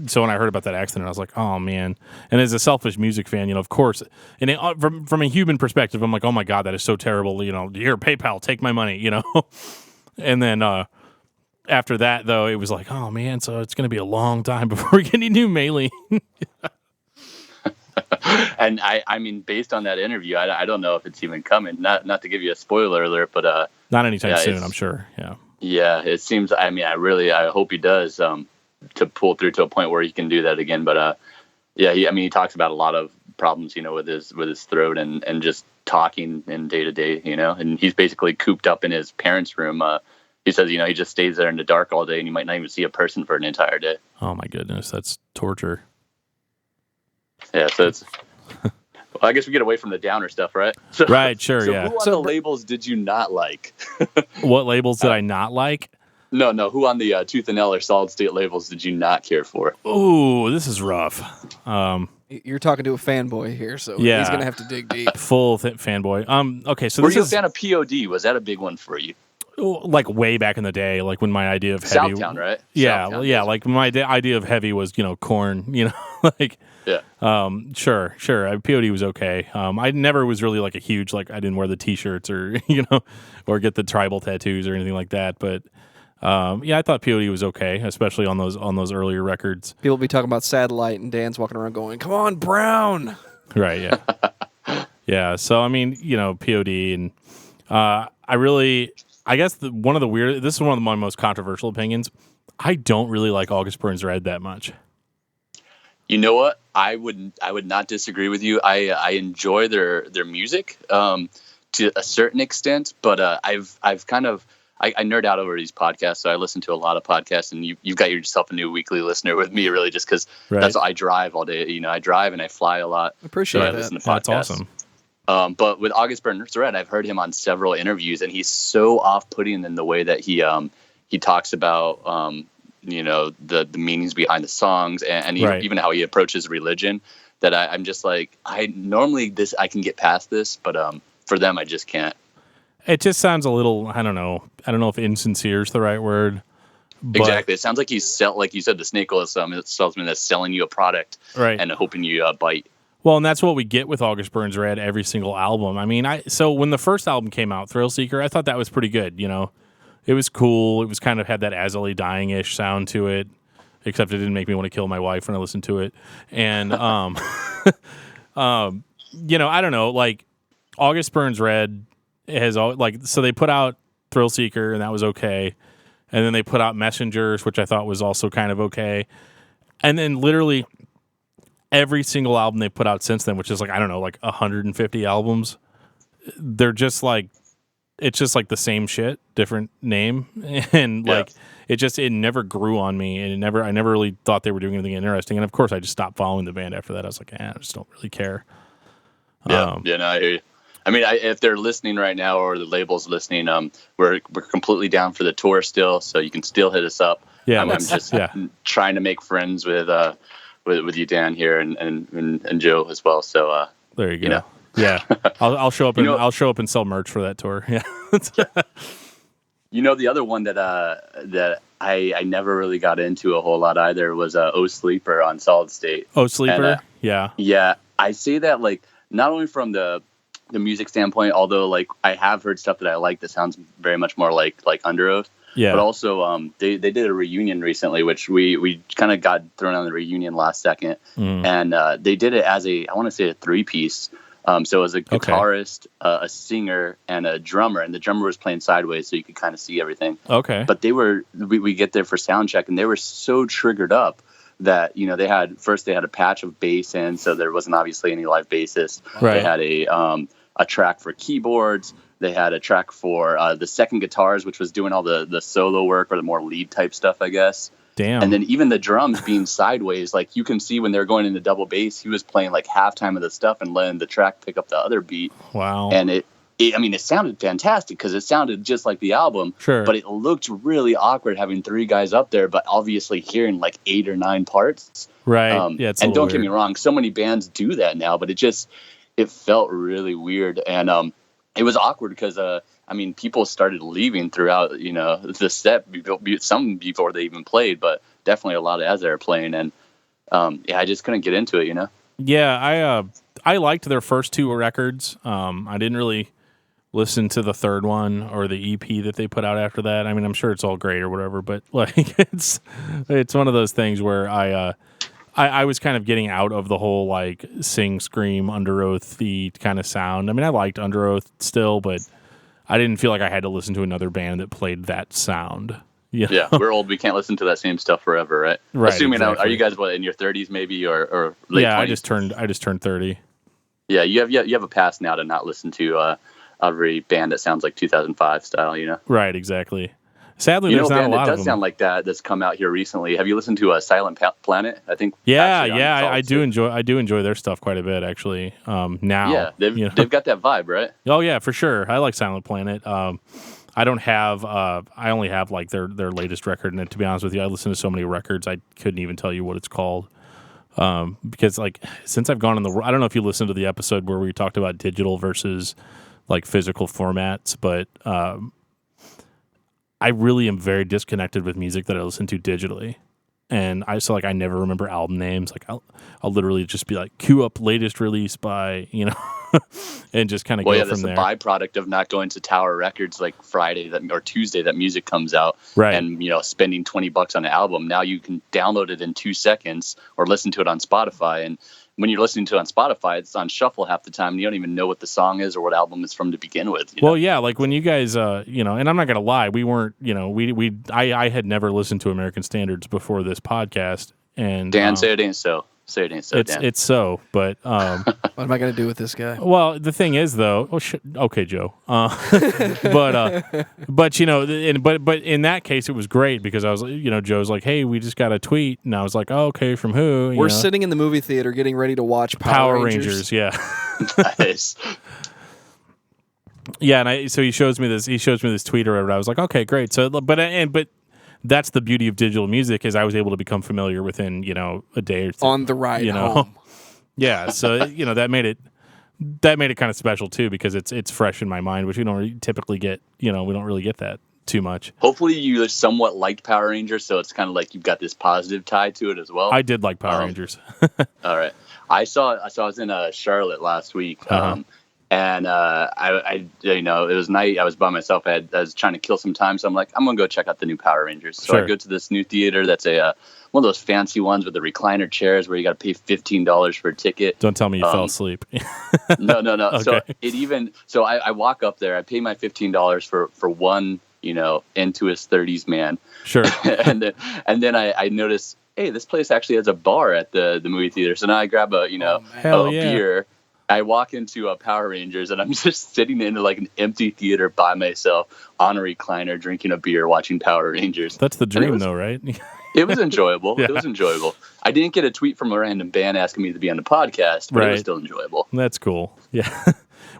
so when I heard about that accident, I was like, oh, man. And as a selfish music fan, of course, and from a human perspective, I'm like, oh, my God, that is so terrible. Here, PayPal, take my money, And then after that, though, it was like, oh, man, so it's going to be a long time before we get any new Maylene. And I mean, based on that interview, I don't know if it's even coming. Not to give you a spoiler alert, but not anytime soon, I'm sure. Yeah. Yeah, it seems. I mean, I hope he does to pull through to a point where he can do that again. But he talks about a lot of problems, with his throat and just talking in day to day, and he's basically cooped up in his parents' room. He says, he just stays there in the dark all day, and you might not even see a person for an entire day. Oh my goodness, that's torture. Yeah, so it's. Well, I guess we get away from the downer stuff, right? Right, sure, yeah. Who on the labels did you not like? What labels did I not like? No. Who on the Tooth and Nail or Solid State labels did you not care for? Oh, this is rough. You're talking to a fanboy here, so yeah. He's going to have to dig deep. Full fanboy. Okay, so were you a fan of POD? Was that a big one for you? Like way back in the day, like when my idea of heavy, Southtown, right? Yeah, Southtown, yeah. Like my idea of heavy was, Korn, like. Yeah. Sure. POD was okay. I never was really like a huge, like I didn't wear the t-shirts or, or get the tribal tattoos or anything like that. But, I thought POD was okay, especially on those earlier records. People be talking about Satellite and Dan's walking around going, come on, Brown. Right. Yeah. Yeah. So, I mean, POD and, I guess this is one of my most controversial opinions. I don't really like August Burns Red that much. You know what? I would not disagree with you. I enjoy their music to a certain extent, but I've kind of I nerd out over these podcasts, so I listen to a lot of podcasts, and you've got yourself a new weekly listener with me, really, just because that's what I drive all day. I drive and I fly a lot. Appreciate that. I listen to podcasts. That's awesome. But with August Burns Red, I've heard him on several interviews, and he's so off-putting in the way that he talks about the meanings behind the songs and even how he approaches religion, that I'm just like, I can get past this, but for them I just can't. It just sounds a little, I don't know if insincere is the right word. But exactly. It sounds like like you said, the snake oil salesman that's selling you a product, right, and hoping you bite. Well, and that's what we get with August Burns Red every single album. I mean, so when the first album came out, Thrill Seeker, I thought that was pretty good, It was cool. It was kind of had that Azalea Dying-ish sound to it, except it didn't make me want to kill my wife when I listened to it. And, I don't know, like, August Burns Red has, so they put out Thrill Seeker, and that was okay. And then they put out Messengers, which I thought was also kind of okay. And then literally every single album they put out since then, which is like, I don't know, like 150 albums, they're just like, it's just like the same shit, different name, and like it never grew on me, and I never really thought they were doing anything interesting. And of course, I just stopped following the band after that. I was like, I just don't really care. No, I hear you. I mean, if they're listening right now, or the label's listening, we're completely down for the tour still, so you can still hit us up. Yeah, I'm just trying to make friends with you, Dan, here, and Joe as well. So there you go. Yeah, I'll show up and I'll show up and sell merch for that tour. Yeah. The other one that I never really got into a whole lot either was Oh Sleeper on Solid State. Oh Sleeper, and, yeah. Yeah, I say that like not only from the music standpoint, although like I have heard stuff that I like that sounds very much more like Under Oath. Yeah. But also they did a reunion recently, which we kind of got thrown on the reunion last second, and they did it as I want to say a 3-piece. So it was a guitarist, a singer, and a drummer, and the drummer was playing sideways, so you could kind of see everything. Okay. But we get there for sound check, and they were so triggered up that they had a patch of bass in, so there wasn't obviously any live bassist. Right. They had a track for keyboards. They had a track for the second guitars, which was doing all the solo work or the more lead type stuff, I guess. Damn. And then even the drums being sideways, like you can see when they're going into double bass, he was playing like halftime of the stuff and letting the track pick up the other beat. Wow. And it sounded fantastic because it sounded just like the album. Sure. But it looked really awkward having 3 guys up there, but obviously hearing like 8 or 9 parts. Right. Yeah. And don't get me wrong, so many bands do that now, but it felt really weird. And it was awkward because people started leaving throughout, the set, some before they even played, but definitely a lot as they were playing. And I just couldn't get into it, Yeah, I liked their first 2 records. I didn't really listen to the third one or the EP that they put out after that. I mean, I'm sure it's all great or whatever, but like it's one of those things where I was kind of getting out of the whole like sing, scream, Under Oath-y kind of sound. I mean, I liked Under Oath still, but I didn't feel like I had to listen to another band that played that sound. Yeah, we're old. We can't listen to that same stuff forever, right? Right. Assuming, exactly. Are you guys in your 30s maybe or late 20s? I just turned 30. Yeah, you have a pass now to not listen to every band that sounds like 2005 style, Right, exactly. Sadly, there's not a lot of them. It does sound like that's come out here recently. Have you listened to Silent Planet? I think. Yeah, I do enjoy their stuff quite a bit actually. Now. Yeah, they've got that vibe, right? Oh yeah, for sure. I like Silent Planet. I don't have. I only have like their latest record, and to be honest with you, I listen to so many records I couldn't even tell you what it's called. Because like since I've gone I don't know if you listened to the episode where we talked about digital versus like physical formats, but I really am very disconnected with music that I listen to digitally. And I never remember album names. Like I'll literally just be like, cue up latest release by, and just kind of go from there. That's a byproduct of not going to Tower Records like Friday or Tuesday that music comes out, right? And spending $20 on an album. Now you can download it in 2 seconds or listen to it on Spotify. And when you're listening to it on Spotify, it's on shuffle half the time, and you don't even know what the song is or what album it's from to begin with. Well, yeah, like when you guys, and I'm not gonna lie, we weren't, I had never listened to American Standards before this podcast, and Dan, say it ain't so. Say it ain't so, Dan. It's so, but what am I gonna do with this guy? Well, the thing is, though, okay, Joe, but in that case, it was great because I was, Joe's like, hey, we just got a tweet, and I was like, oh, okay, from who? We're sitting in the movie theater getting ready to watch Power Rangers. Yeah. Nice. Yeah, and so he shows me this tweet or whatever. I was like, okay, great. So, but that's the beauty of digital music is I was able to become familiar within, a day or two. On the ride home. Yeah, so that made it kind of special too because it's fresh in my mind, which we don't typically get. We don't really get that too much. Hopefully, you somewhat liked Power Rangers, so it's kind of like you've got this positive tie to it as well. I did like Power Rangers. All right, I was in Charlotte last week. And I it was night. I was by myself. I was trying to kill some time, so I'm like, I'm gonna go check out the new Power Rangers. So sure. I go to this new theater that's one of those fancy ones with the recliner chairs where you got to pay $15 for a ticket. Don't tell me you fell asleep. No. Okay. So I walk up there. I pay my $15 for one, into his 30s man. Sure. and then I notice, hey, this place actually has a bar at the movie theater. So now I grab a beer. I walk into Power Rangers, and I'm just sitting in like an empty theater by myself on a recliner, drinking a beer, watching Power Rangers. That's the dream, though, right? It was enjoyable. Yeah. It was enjoyable. I didn't get a tweet from a random band asking me to be on the podcast, but right. It was still enjoyable. That's cool. Yeah.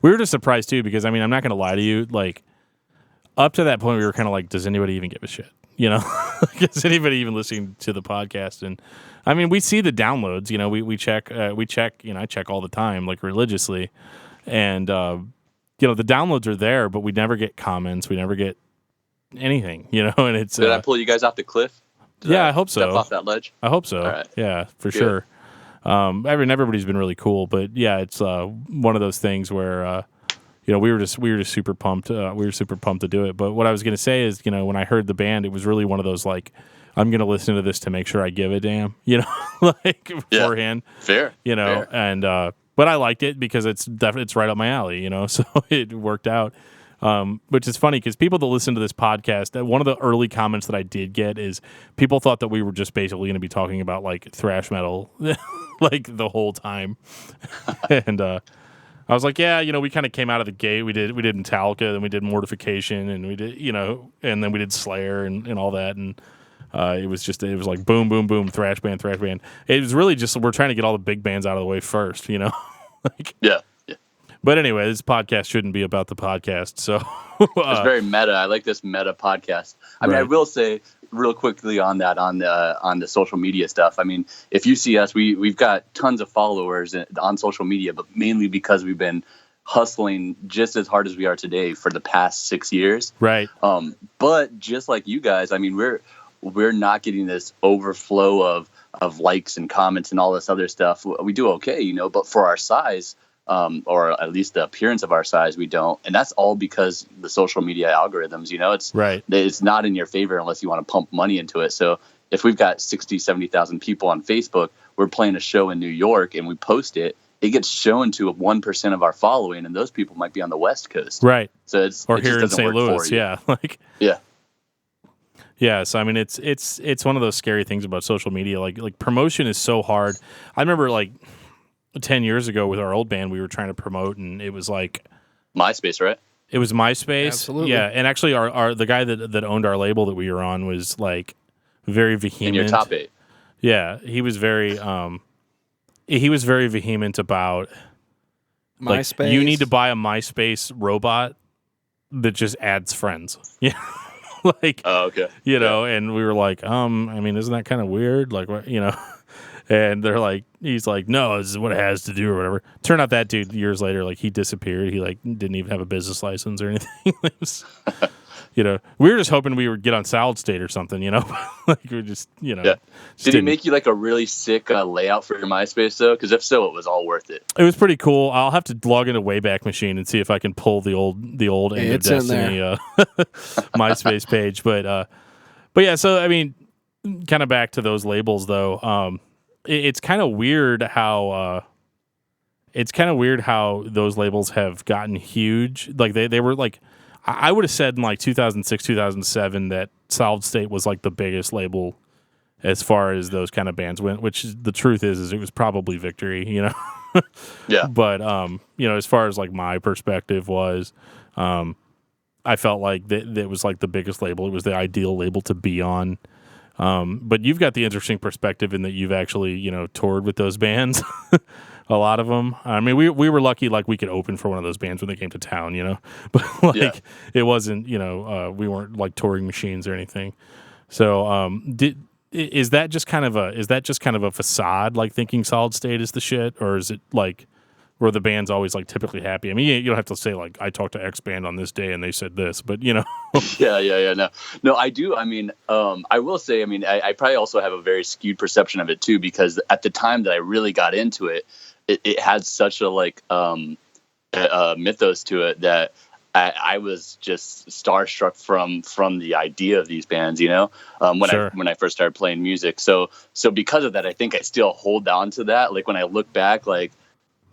We were just surprised, too, because, I'm not going to lie to you. Like, up to that point, we were kind of like, does anybody even give a shit? Because anybody even listening to the podcast, and I mean, we see the downloads. You know, we check. You know, I check all the time, like religiously, and you know, the downloads are there, but we never get comments. We never get anything. You know, and it's Did I pull you guys off the cliff? I hope so. Step off that ledge. I hope so. All right. Yeah, for Good. sure. Everybody's been really cool, but yeah, it's one of those things where you know, we were just super pumped. We were super pumped to do it. But what I was going to say is, you know, when I heard the band, it was really one of those like, I'm going to listen to this to make sure I give a damn, you know, like beforehand. Fair. You know, Fair. and but I liked it because it's right up my alley, you know, so it worked out. Which is funny because people that listen to this podcast, one of the early comments that I did get is people thought that we were just basically going to be talking about like thrash metal like the whole time. And I was like, yeah, you know, we kind of came out of the gate. We did Metallica, then we did Mortification, and we did, you know, and then we did Slayer and all that. And it was like boom, boom, boom, thrash band. It was really just we're trying to get all the big bands out of the way first, you know. Like, Yeah. but anyway, this podcast shouldn't be about the podcast. So it's very meta. I like this meta podcast. I mean, I will say real quickly on that, on the social media stuff. I mean, if you see us, we've got tons of followers on social media, but mainly because we've been hustling just as hard as we are today for the past 6 years. Right. But just like you guys, I mean, we're not getting this overflow of likes and comments and all this other stuff. We do okay, you know, but for our size, or at least the appearance of our size, we don't. And that's all because the social media algorithms, you know, it's not in your favor unless you want to pump money into it. So if we've got 60, 70,000 people on Facebook, we're playing a show in New York and we post it, it gets shown to 1% of our following, and those people might be on the West Coast. Right. So or here in St. Louis. Yeah. Like, yeah. Yeah, so I mean, it's one of those scary things about social media. Like promotion is so hard. I remember like 10 years ago with our old band, we were trying to promote, and it was like MySpace, right? It was MySpace. Absolutely. Yeah, and actually, our the guy that owned our label that we were on was like very vehement. In your top 8. Yeah, he was very vehement about MySpace. Like, you need to buy a MySpace robot that just adds friends. Yeah. Like, oh, okay. You know, and we were like, I mean, isn't that kind of weird? Like, what, you know, and they're like, he's like, no, this is what it has to do or whatever. Turned out that dude years later, like, he disappeared. He like didn't even have a business license or anything. It was, you know, we were just hoping we would get on Solid State or something, you know, like we were just, you know. Yeah. Did he make you like a really sick layout for your MySpace though? Because if so, it was all worth it. It was pretty cool. I'll have to log into Wayback Machine and see if I can pull the old End of Destiny MySpace page. But yeah. So I mean, kind of back to those labels though. It's kind of weird how those labels have gotten huge. Like they were like, I would have said in like 2006, 2007 that Solid State was like the biggest label as far as those kind of bands went, which the truth is it was probably Victory, you know? Yeah. But, you know, as far as like my perspective was, I felt like that was like the biggest label. It was the ideal label to be on. But you've got the interesting perspective in that you've actually, you know, toured with those bands. A lot of them. I mean, we were lucky, like we could open for one of those bands when they came to town, you know. But like, it wasn't, you know, we weren't like touring machines or anything. So, is that just kind of a facade, like thinking Solid State is the shit, or is it like were the band's always like typically happy? I mean, you don't have to say like I talked to X band on this day and they said this, but you know. Yeah. No, I do. I mean, I will say, I mean, I probably also have a very skewed perception of it too, because at the time that I really got into it, it had such a like mythos to it that I was just starstruck from the idea of these bands, you know, when I first started playing music. So because of that, I think I still hold on to that. Like when I look back, like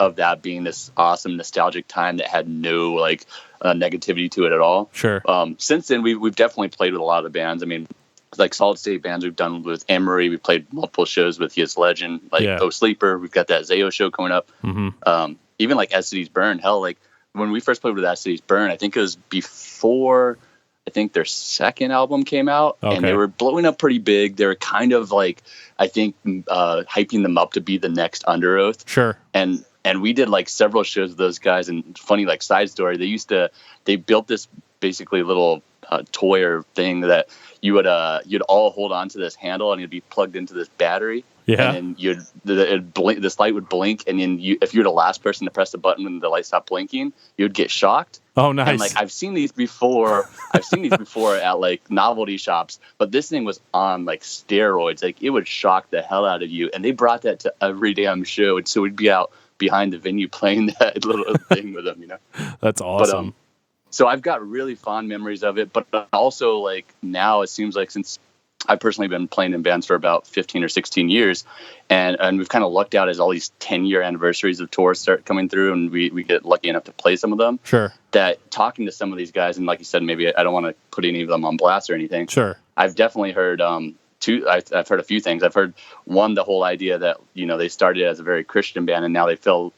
of that being this awesome nostalgic time that had no like negativity to it at all. Sure. Since then, we've definitely played with a lot of the bands. I mean, like Solid State bands we've done with Emery. We played multiple shows with Yes Legend, like Oh Sleeper. We've got that Zayo show coming up. Mm-hmm. Even like As Cities Burn. Hell, like when we first played with As Cities Burn, I think it was before their second album came out, and they were blowing up pretty big. They were kind of like, I think, hyping them up to be the next Under Oath. Sure. And we did like several shows with those guys. And funny like side story, they built this basically little toy or thing that you'd all hold on to this handle, and it'd be plugged into this battery. Yeah. And then this light would blink, and then if you're the last person to press the button when the light stopped blinking, you'd get shocked. Oh, nice. And like I've seen these before at like novelty shops, but this thing was on like steroids. Like it would shock the hell out of you. And they brought that to every damn show, and so we'd be out behind the venue playing that little thing with them, you know. That's awesome. But, so I've got really fond memories of it, but also like now it seems like since I've personally been playing in bands for about 15 or 16 years, and we've kind of lucked out as all these 10-year anniversaries of tours start coming through, and we get lucky enough to play some of them. Sure. That talking to some of these guys, and like you said, maybe I don't want to put any of them on blast or anything. Sure. I've definitely heard I've heard a few things. I've heard one, the whole idea that, you know, they started as a very Christian band and now they feel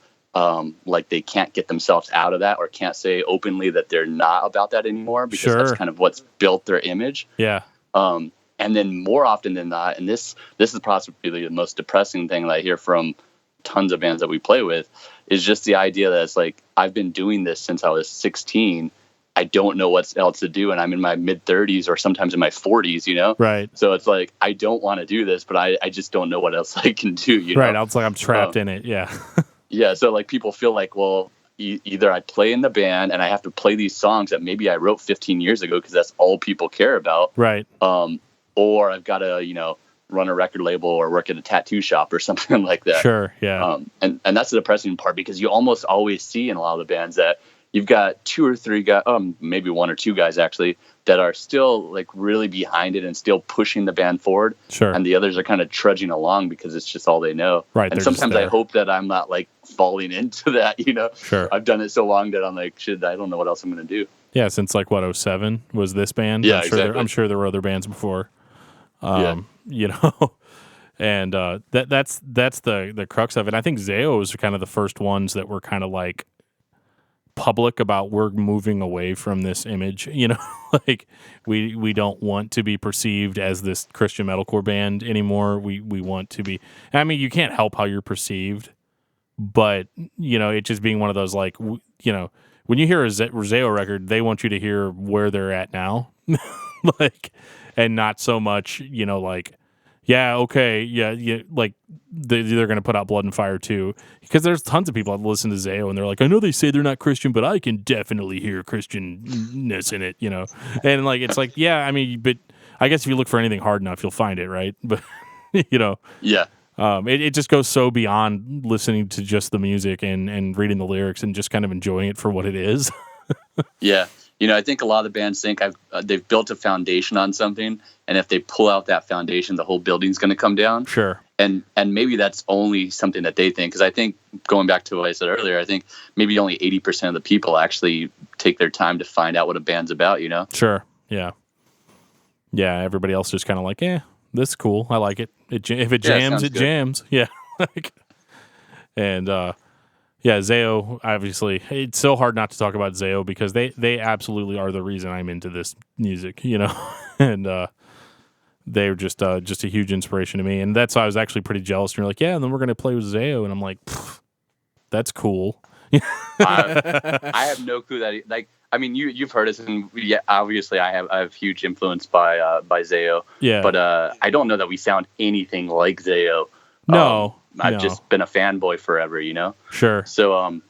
like they can't get themselves out of that, or can't say openly that they're not about that anymore, because that's kind of what's built their image. Yeah. And then more often than not, and this is possibly the most depressing thing that I hear from tons of bands that we play with, is just the idea that it's like, I've been doing this since I was 16. I don't know what else to do, and I'm in my mid-30s or sometimes in my 40s, you know? Right. So it's like, I don't want to do this, but I just don't know what else I can do, you know? Right, it's like I'm trapped in it, yeah. Yeah, so like people feel like, well, either I play in the band and I have to play these songs that maybe I wrote 15 years ago because that's all people care about. Right. Or I've got to, you know, run a record label or work at a tattoo shop or something like that. Sure, yeah. And that's the depressing part, because you almost always see in a lot of the bands that you've got 2 or 3 guys, maybe 1 or 2 guys actually, that are still like really behind it and still pushing the band forward. Sure. And the others are kind of trudging along because it's just all they know. Right. And sometimes I hope that I'm not like falling into that, you know. Sure. I've done it so long that I'm like, shit, I don't know what else I'm going to do. Yeah, since like what, 07 was this band? Yeah, exactly. I'm sure there were other bands before. You know. And that's the crux of it. I think Zao was kind of the first ones that were kind of like public about, we're moving away from this image, you know, like we don't want to be perceived as this Christian metalcore band anymore. We want to be, I mean, you can't help how you're perceived, but you know, it just being one of those, like, you know, when you hear a Zao record, they want you to hear where they're at now, like, and not so much, you know, like, yeah, okay, yeah, like they're going to put out Blood and Fire too, because there's tons of people that listen to Zao and they're like, I know they say they're not Christian, but I can definitely hear Christianness in it, you know, and like it's like, yeah, I mean, but I guess if you look for anything hard enough, you'll find it, right? But you know, yeah, it just goes so beyond listening to just the music and reading the lyrics and just kind of enjoying it for what it is. Yeah. You know, I think a lot of the bands think they've built a foundation on something, and if they pull out that foundation, the whole building's going to come down. Sure. And maybe that's only something that they think, because I think, going back to what I said earlier, I think maybe only 80% of the people actually take their time to find out what a band's about, you know? Sure. Yeah. Yeah, everybody else just kind of like, this is cool. I like it. If it jams, it jams. Yeah. And yeah, Zao, obviously, it's so hard not to talk about Zao because they absolutely are the reason I'm into this music, you know, and they're just a huge inspiration to me. And that's why I was actually pretty jealous. And you're like, yeah, and then we're going to play with Zao. And I'm like, that's cool. I have no clue that, like, I mean, you've heard us, and yeah, obviously I have huge influence by Zao. Yeah. But I don't know that we sound anything like Zao. No. I've just been a fanboy forever, you know? Sure. So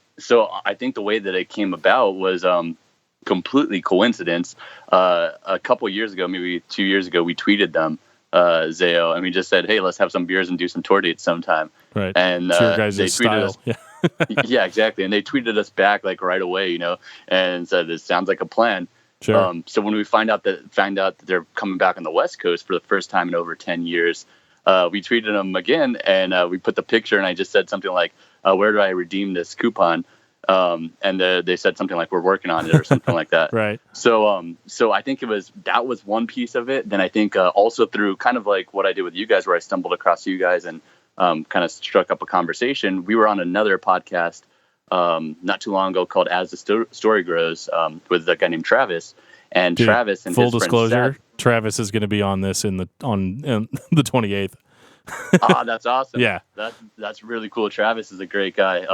I think the way that it came about was completely coincidence. A couple years ago, maybe 2 years ago, we tweeted them, Zao, and we just said, hey, let's have some beers and do some tour dates sometime. Right. And they tweeted style. Us. Yeah. Yeah, exactly. And they tweeted us back like right away, you know, and said, this sounds like a plan. Sure. So when we find out that they're coming back on the West Coast for the first time in over 10 years, we tweeted them again, and we put the picture, and I just said something like, where do I redeem this coupon? And they said something like, we're working on it, or something like that. Right. So I think that was one piece of it. Then I think also through kind of like what I did with you guys, where I stumbled across you guys and kind of struck up a conversation. We were on another podcast not too long ago called As the Story Grows with a guy named Travis. And Dude, Travis and full his disclosure, friend Seth, Travis is going to be on this on the 28th. That's awesome. Yeah, that's really cool. Travis is a great guy.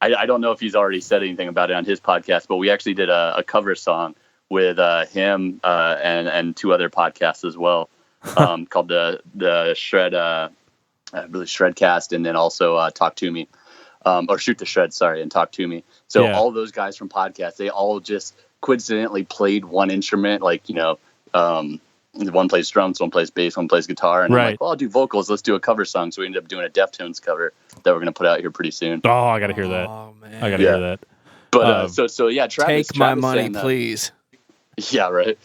I don't know if he's already said anything about it on his podcast, but we actually did a cover song with him and two other podcasts as well, called the Shred, I believe Shredcast, and then also Talk to Me, or Shoot the Shred, sorry, and Talk to Me. So all those guys from podcasts, they all just coincidentally played one instrument, like one plays drums, one plays bass, one plays guitar, and I'm like, well, I'll do vocals. Let's do a cover song. So we ended up doing a Deftones cover that we're going to put out here pretty soon. Oh, I got to hear that. Oh, man. I got to hear that. But Travis. Take my money, please. Yeah, right.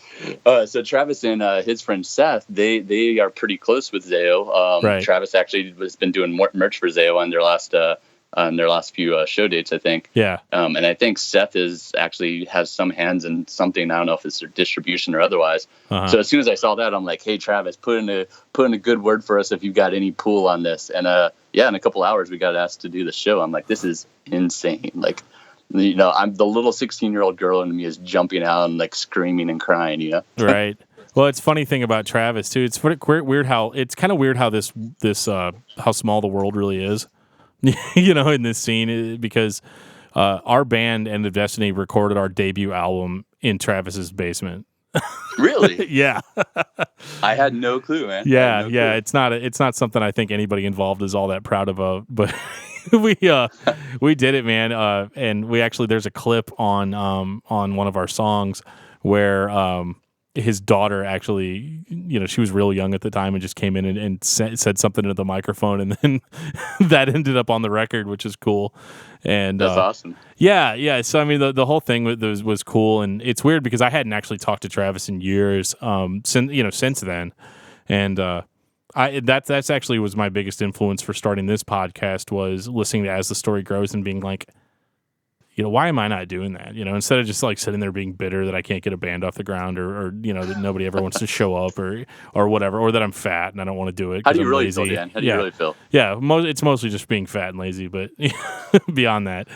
So Travis and his friend Seth, they are pretty close with Zayo. Travis actually has been doing more merch for Zayo on their last few show dates, I think. Yeah. And I think Seth has some hands in something. I don't know if it's their distribution or otherwise. So as soon as I saw that, I'm like, hey, Travis, put in a good word for us if you've got any pull on this. And in a couple hours we got asked to do the show. I'm like, this is insane. Like, I'm the little 16-year-old girl in me is jumping out and like screaming and crying. Right. Well, it's funny thing about Travis too. It's weird how this how small the world really is. In this scene, because our band, End of Destiny, recorded our debut album in Travis's basement. Really? Yeah. I had no clue, man. Yeah, It's not something I think anybody involved is all that proud of, but we did it, man. And we actually, there's a clip on one of our songs where his daughter actually, she was real young at the time and just came in and said something into the microphone, and then that ended up on the record, which is cool. And that's awesome. Yeah. So I mean, the whole thing was cool, and it's weird because I hadn't actually talked to Travis in years, since then, and that's actually was my biggest influence for starting this podcast, was listening to As the Story Grows and being like, why am I not doing that? Instead of just like sitting there being bitter that I can't get a band off the ground, or that nobody ever wants to show up, or whatever, or that I'm fat and I don't want to do it. How do you really lazy. feel, Dan? How do you really feel? Yeah, it's mostly just being fat and lazy, but beyond that,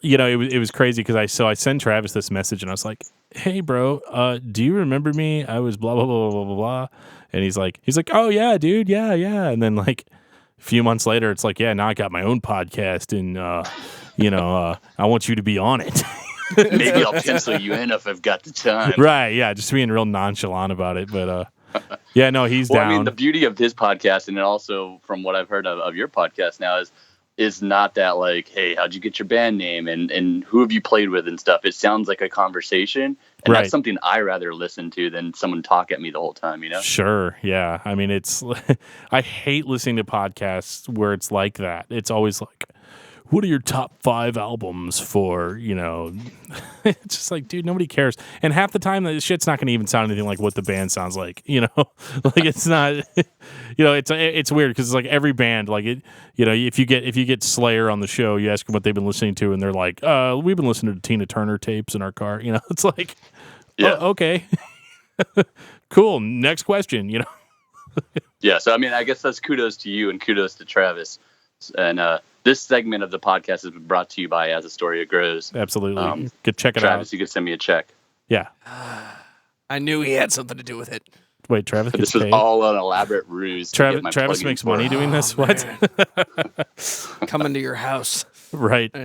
it was crazy because I sent Travis this message and I was like, hey, bro, do you remember me? I was blah blah blah blah blah blah, and he's like, oh yeah, dude, yeah, and then like. A few months later, it's like, yeah, now I got my own podcast, and I want you to be on it. Maybe I'll pencil you in if I've got the time. Right? Yeah, just being real nonchalant about it, but yeah, no, he's down. I mean, the beauty of his podcast, and also from what I've heard of your podcast now, is not that like, hey, how'd you get your band name and who have you played with and stuff. It sounds like a conversation, and that's something I rather listen to than someone talk at me the whole time, Sure, yeah. I mean, I hate listening to podcasts where it's like that. It's always like, what are your top 5 albums for, It's just like, dude, nobody cares. And half the time, the shit's not going to even sound anything like what the band sounds like, Like, it's not, it's weird because it's like every band, like, it, if you get Slayer on the show, you ask them what they've been listening to, and they're like, we've been listening to Tina Turner tapes in our car, It's like, yeah, oh, okay. Cool, next question, Yeah, so, I mean, I guess that's kudos to you and kudos to Travis. And, this segment of the podcast has been brought to you by As the Story Grows. Absolutely. Could check it Travis, out. Travis, you could send me a check. Yeah. I knew he had something to do with it. Wait, Travis gets This was paid? all an elaborate ruse. Travis makes money doing this? What? Coming to your house. Right.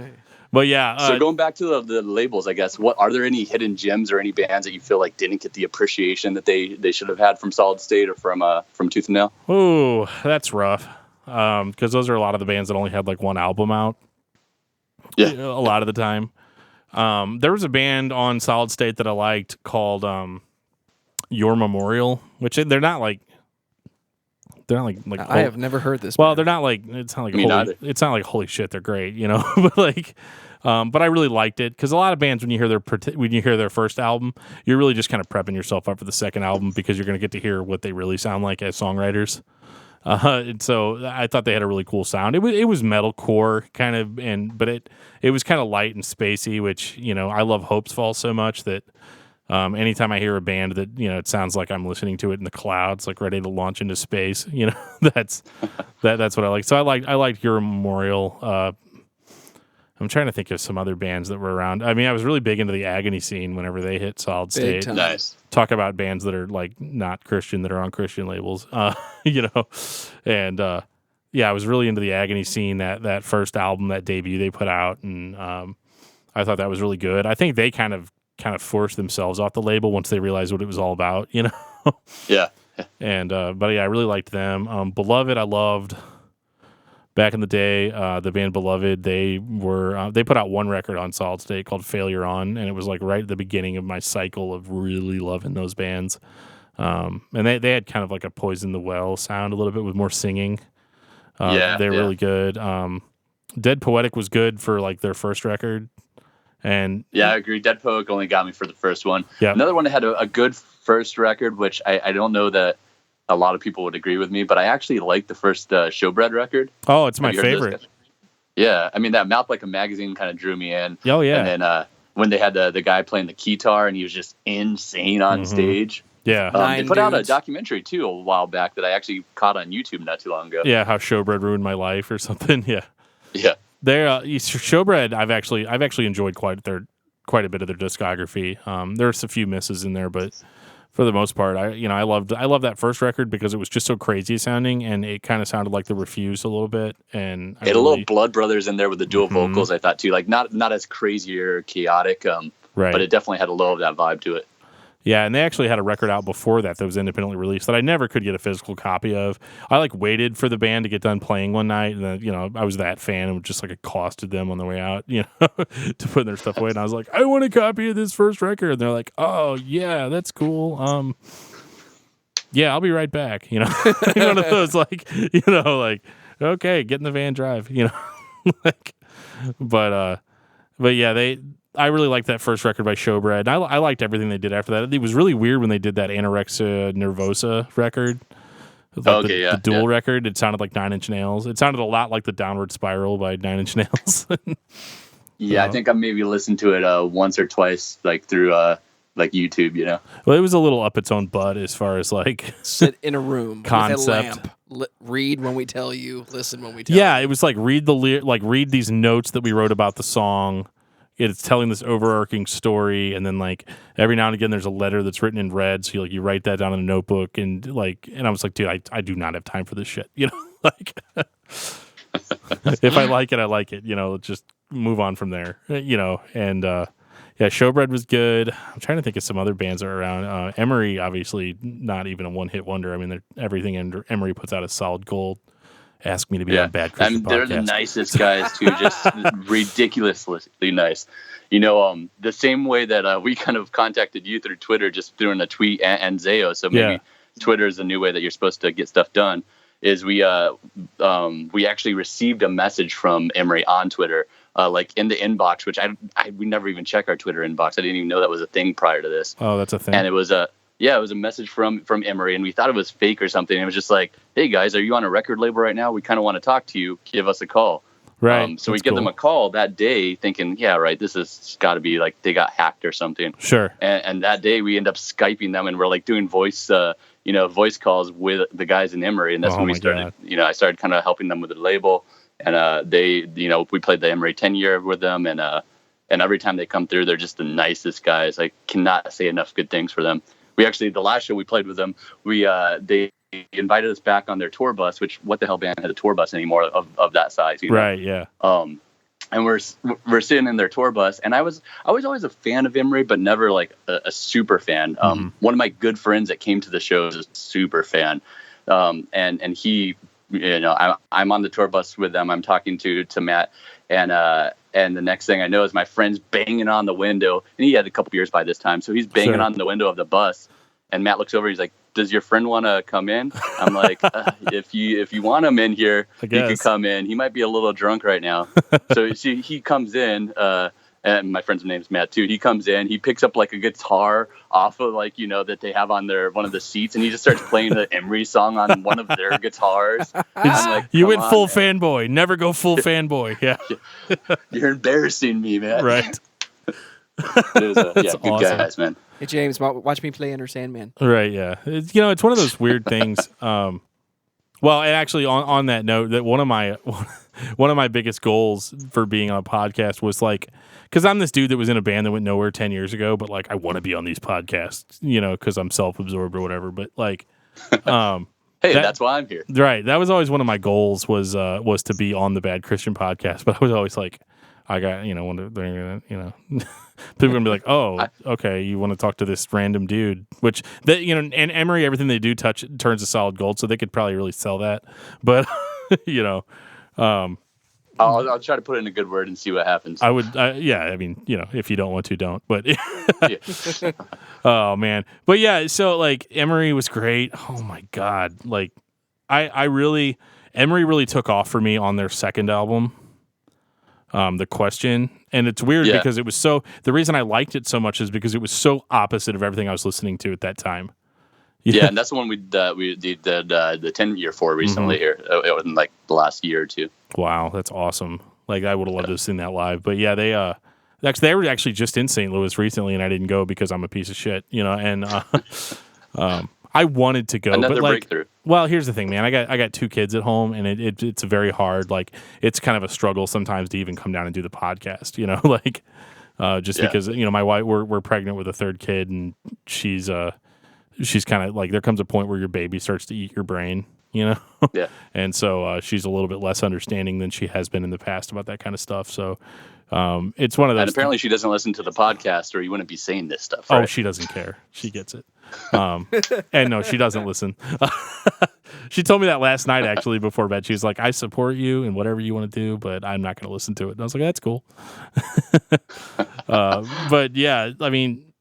But yeah. So going back to the labels, I guess, are there any hidden gems or any bands that you feel like didn't get the appreciation that they should have had from Solid State or from Tooth and Nail? Oh, that's rough. Because those are a lot of the bands that only had like one album out. Yeah, a lot of the time. There was a band on Solid State that I liked called Your Memorial, which they're not like I have never heard this. Well, they're not like it's not like holy shit, they're great, but like. But I really liked it because a lot of bands, when you hear their first album, you're really just kind of prepping yourself up for the second album because you're going to get to hear what they really sound like as songwriters. And so I thought they had a really cool sound. It was metalcore kind of, but it was kind of light and spacey, which I love Hope's Fall so much that anytime I hear a band that it sounds like I'm listening to it in the clouds, like ready to launch into space. That's what I like. So I liked Your Memorial. I'm trying to think of some other bands that were around. I mean, I was really big into the Agony scene whenever they hit Solid State. Nice. Talk about bands that are like not Christian that are on Christian labels, and I was really into the Agony scene. That first album, that debut they put out, and I thought that was really good. I think they kind of kind of forced themselves off the label once they realized what it was all about, you know? Yeah. And, but yeah, I really liked them. Beloved, I loved back in the day, the band Beloved. They put out one record on Solid State called Failure On, and it was like right at the beginning of my cycle of really loving those bands. And they had kind of like a Poison the Well sound a little bit with more singing. They're really good. Dead Poetic was good for like their first record. And yeah, I agree. Dead Poet only got me for the first one. Yep. Another one that had a good first record, which I don't know that a lot of people would agree with me, but I actually liked the first Showbread record. Oh, it's my favorite. Yeah, I mean, that Mouth Like a Magazine kind of drew me in. Oh, yeah. And then when they had the guy playing the guitar and he was just insane on stage. Yeah. They put out a documentary, too, a while back that I actually caught on YouTube not too long ago. Yeah, how Showbread ruined my life or something. Yeah. Yeah. Showbread, I've actually enjoyed quite a bit of their discography. There's a few misses in there, but for the most part, I loved that first record because it was just so crazy sounding, and it kind of sounded like The Refused a little bit, and a little Blood Brothers in there with the dual vocals. I thought too, like not as crazy or chaotic, right. But it definitely had a little of that vibe to it. Yeah, and they actually had a record out before that was independently released that I never could get a physical copy of. I waited for the band to get done playing one night, and then I was that fan and just accosted them on the way out, to put their stuff away. And I was like, I want a copy of this first record. And they're like, oh yeah, that's cool. Yeah, I'll be right back. One of those okay, get in the van, drive. But yeah, I really liked that first record by Showbread. I liked everything they did after that. It was really weird when they did that Anorexia Nervosa record. The dual record. It sounded like Nine Inch Nails. It sounded a lot like the Downward Spiral by Nine Inch Nails. Yeah, I think I maybe listened to it once or twice, through YouTube. Well, it was a little up its own butt as far as sit in a room concept. With a lamp. Read when we tell you. Listen when we tell you. Yeah, it was read these notes that we wrote about the song. It's telling this overarching story, and then every now and again there's a letter that's written in red, so you write that down in a notebook, and I was like, dude, I do not have time for this shit. If I like it, I like it. Just move on from there. And Showbread was good. I'm trying to think of some other bands that are around. Emery, obviously, not even a one-hit wonder. I mean, everything Emery puts out is solid gold. Ask me to be on Bad Christian Podcast. They're the nicest guys too, just ridiculously nice. The same way that we kind of contacted you through Twitter, just through a tweet and Zayo. So maybe Twitter is a new way that you're supposed to get stuff done. Is we actually received a message from Emery on Twitter, in the inbox, which we never even check our Twitter inbox. I didn't even know that was a thing prior to this. Oh, that's a thing. And it was a message from Emery, and we thought it was fake or something. It was just like, hey guys, are you on a record label right now? We kind of want to talk to you. Give us a call. Right. So we give them a call that day thinking, yeah, right, this has got to be they got hacked or something. Sure. And that day we end up Skyping them, and we're doing voice calls with the guys in Emery. And that's when we started, I started kind of helping them with the label. And we played the Emery 10 year with them. And every time they come through, they're just the nicest guys. I cannot say enough good things for them. We actually, the last show we played with them, they invited us back on their tour bus, which what the hell band had a tour bus anymore of that size? Right, yeah. And we're sitting in their tour bus, and I was always a fan of Emery, but never a super fan. One of my good friends that came to the show is a super fan, and he, I'm on the tour bus with them. I'm talking to Matt, and the next thing I know is my friend's banging on the window, and he had a couple beers by this time, so he's banging on the window of the bus, and Matt looks over, he's like, does your friend want to come in? I'm like, if you want him in here, he can come in. He might be a little drunk right now. So he comes in, and my friend's name's Matt too. He comes in, he picks up a guitar off of that they have on one of the seats, and he just starts playing the Emery song on one of their guitars. You went full fanboy. Never go full fanboy. Yeah. You're embarrassing me, man. Right. Good awesome. Guys, man. Hey James, watch me play Enter Sandman. Right, yeah. It's one of those weird things. Well, and actually on that note, that one of my biggest goals for being on a podcast was because I'm this dude that was in a band that went nowhere 10 years ago, but I want to be on these podcasts, because I'm self-absorbed or whatever. But hey, that's why I'm here. Right. That was always one of my goals was to be on the Bad Christian Podcast. But I was always like, I got, they're gonna, people are gonna be like, oh, okay, you want to talk to this random dude, which and Emery, everything they do turns to solid gold, so they could probably really sell that. But I'll try to put in a good word and see what happens. I would, if you don't want to, don't. But Yeah. oh man, but yeah, so like Emery was great. Oh my god, like Emery really took off for me on their second album. The Question, and it's weird because it was the reason I liked it so much is because it was so opposite of everything I was listening to at that time. Yeah, and that's the one we did the 10-year for recently here in like the last year or two. Wow, that's awesome. Like I would have loved to have seen that live, but yeah, they were actually just in St. Louis recently, and I didn't go because I'm a piece of shit, and I wanted to go. Another but like, breakthrough. Well, here's the thing, man. I got 2 kids at home, and it's very hard. Like it's kind of a struggle sometimes to even come down and do the podcast. Because my wife we're pregnant with a 3rd kid, and she's kind of like there comes a point where your baby starts to eat your brain. Yeah. And so she's a little bit less understanding than she has been in the past about that kind of stuff. So it's one of those. And apparently she doesn't listen to the podcast, or you wouldn't be saying this stuff. Right? Oh, she doesn't care. She gets it. And no, she doesn't listen. She told me that last night, actually, before bed. She was like, I support you and whatever you want to do, but I'm not going to listen to it. And I was like, that's cool. But yeah, I mean,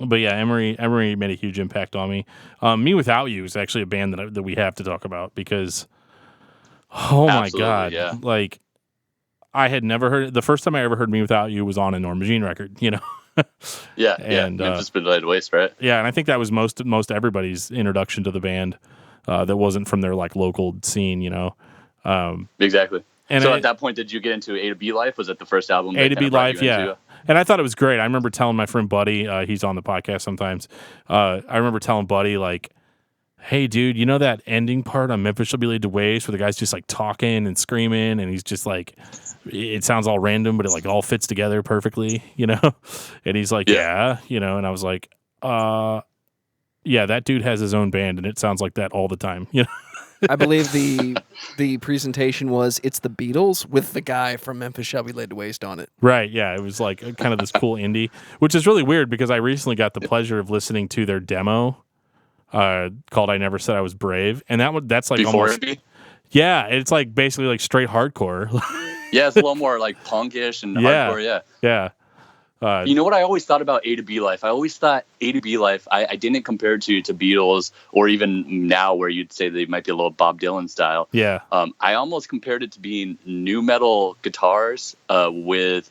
Emery made a huge impact on me. Me Without You is actually a band that we have to talk about because, my God, like I had never heard it. The first time I ever heard Me Without You was on a Norma Jean record, and Memphis Midnight Waste, right? Yeah, and I think that was most everybody's introduction to the band that wasn't from their like local scene, Exactly. And so at that point, did you get into A to B Life? Was it the first album? A to B Life, yeah. And I thought it was great. I remember telling my friend Buddy, he's on the podcast sometimes. I remember telling Buddy like, hey, dude, you know that ending part on Memphis Shall Be Laid to Waste where the guy's just like talking and screaming and he's just like, it sounds all random, but it like all fits together perfectly, And he's like, yeah, and I was like, yeah, that dude has his own band and it sounds like that all the time, I believe the presentation was it's the Beatles with the guy from Memphis Shall Be Laid to Waste on it. Right, yeah, it was like kind of this cool indie, which is really weird because I recently got the pleasure of listening to their demo called I Never Said I Was Brave, and that's like Before almost yeah, it's like basically like straight hardcore. Yeah, it's a little more like punkish and hardcore. Yeah. You know what I always thought about A to B Life? I always thought A to B Life, I didn't compare it to Beatles or even now where you'd say they might be a little Bob Dylan style. Yeah. I almost compared it to being new metal guitars with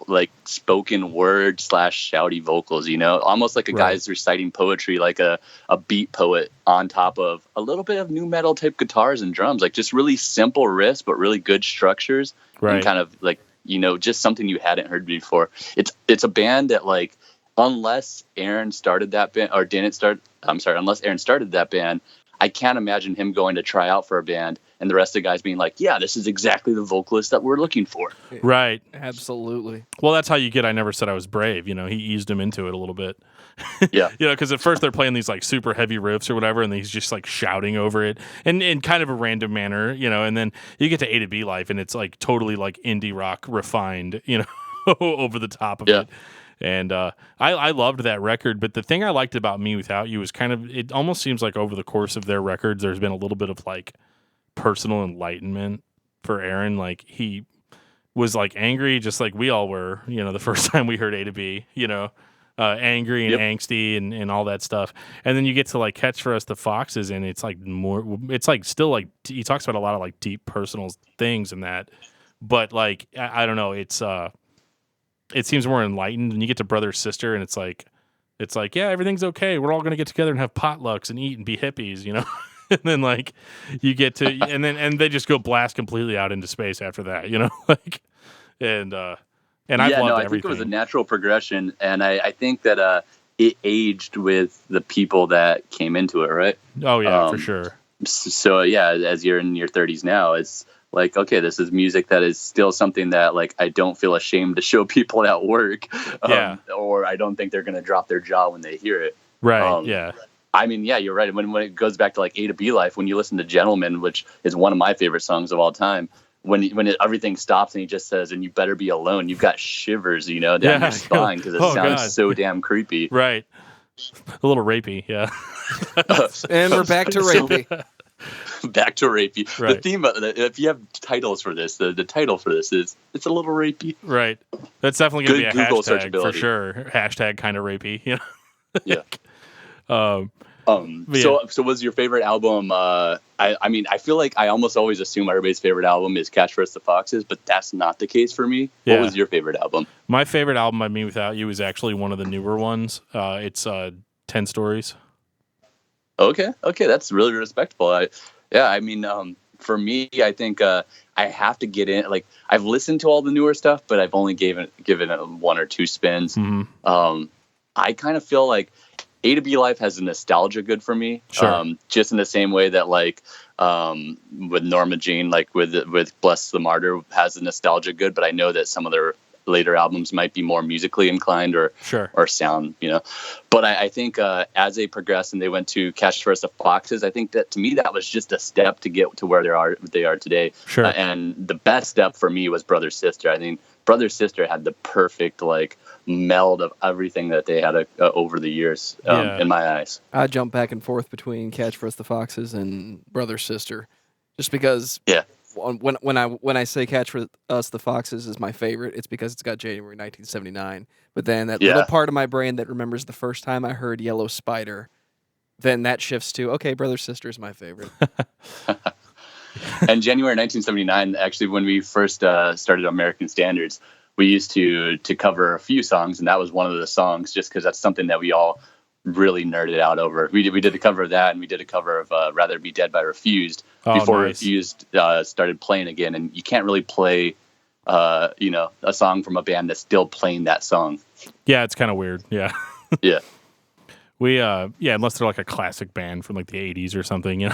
like spoken word / shouty vocals, almost like a guy's reciting poetry, like a beat poet on top of a little bit of new metal type guitars and drums, like just really simple riffs, but really good structures and kind of like, just something you hadn't heard before. It's a band that like, unless Aaron started that band unless Aaron started that band, I can't imagine him going to try out for a band and the rest of the guys being like, yeah, this is exactly the vocalist that we're looking for. Right. Absolutely. Well, that's how you get I Never Said I Was Brave. He eased him into it a little bit. Yeah. Because at first they're playing these like super heavy riffs or whatever, and he's just like shouting over it and in kind of a random manner, and then you get to A to B Life and it's like totally like indie rock refined, over the top of it. And I loved that record, but the thing I liked about Me Without You is it almost seems like over the course of their records, there's been a little bit of like personal enlightenment for Aaron. Like he was like angry, just like we all were, the first time we heard A to B, angry and angsty and all that stuff. And then you get to like Catch for Us the Foxes, and it's like it's like still like he talks about a lot of like deep personal things in that, but like I don't know, it seems more enlightened. And you get to Brother Sister, and it's like yeah, everything's okay. We're all gonna get together and have potlucks and eat and be hippies, And then like you get to and they just go blast completely out into space after that, like and I've loved everything. I think it was a natural progression, and I think that it aged with the people that came into it, right? Oh yeah, for sure. So yeah, as you're in your 30s now, it's like, okay, this is music that is still something that like I don't feel ashamed to show people at work, or I don't think they're gonna drop their jaw when they hear it. Right. Yeah. I mean, yeah, you're right. When it goes back to like A to B Life, when you listen to Gentleman, which is one of my favorite songs of all time, everything stops and he just says, "And you better be alone." You've got shivers, down your spine because it sounds so damn creepy. Right. A little rapey, yeah. And we're back to rapey. Back to rapey. Right. The theme, if you have titles for this, the title for this is "It's a Little Rapey." Right. That's definitely going to be a Google hashtag searchability. for sure. Hashtag kind of rapey. Yeah. Yeah. So was your favorite album? I feel like I almost always assume everybody's favorite album is Catch vs. the Foxes, but that's not the case for me. Yeah. What was your favorite album? My favorite album, I Mean Without You, is actually one of the newer ones. It's 10 Stories. Okay, that's really respectable. For me, I think I have to get in. Like, I've listened to all the newer stuff, but I've only given it one or two spins. Mm-hmm. I kind of feel like A to B Life has a nostalgia good for me. Sure. Just in the same way that with Norma Jean, with Bless the Martyr has a nostalgia good, but I know that some of their later albums might be more musically inclined or sound, But I think as they progressed and they went to Catch vs. the Foxes, I think that to me that was just a step to get to where they are today. Sure. And the best step for me was Brother Sister. I think Brother Sister had the perfect meld of everything that they had over the years in my eyes. I jump back and forth between Catch vs. the Foxes and Brother Sister, just because. Yeah. When I say Catch for Us the Foxes is my favorite, it's because it's got January 1979. But then that little part of my brain that remembers the first time I heard Yellow Spider, then that shifts to, okay, Brother Sister is my favorite. And January 1979, actually, when we first started American Standards, we used to cover a few songs, and that was one of the songs, just because that's something that we all really nerded out over. We did a cover of that, and we did a cover of Rather Be Dead by Refused before nice. Refused started playing again. And you can't really play, a song from a band that's still playing that song. Yeah, it's kind of weird. Yeah. Yeah. We, unless they're like a classic band from like the 80s or something,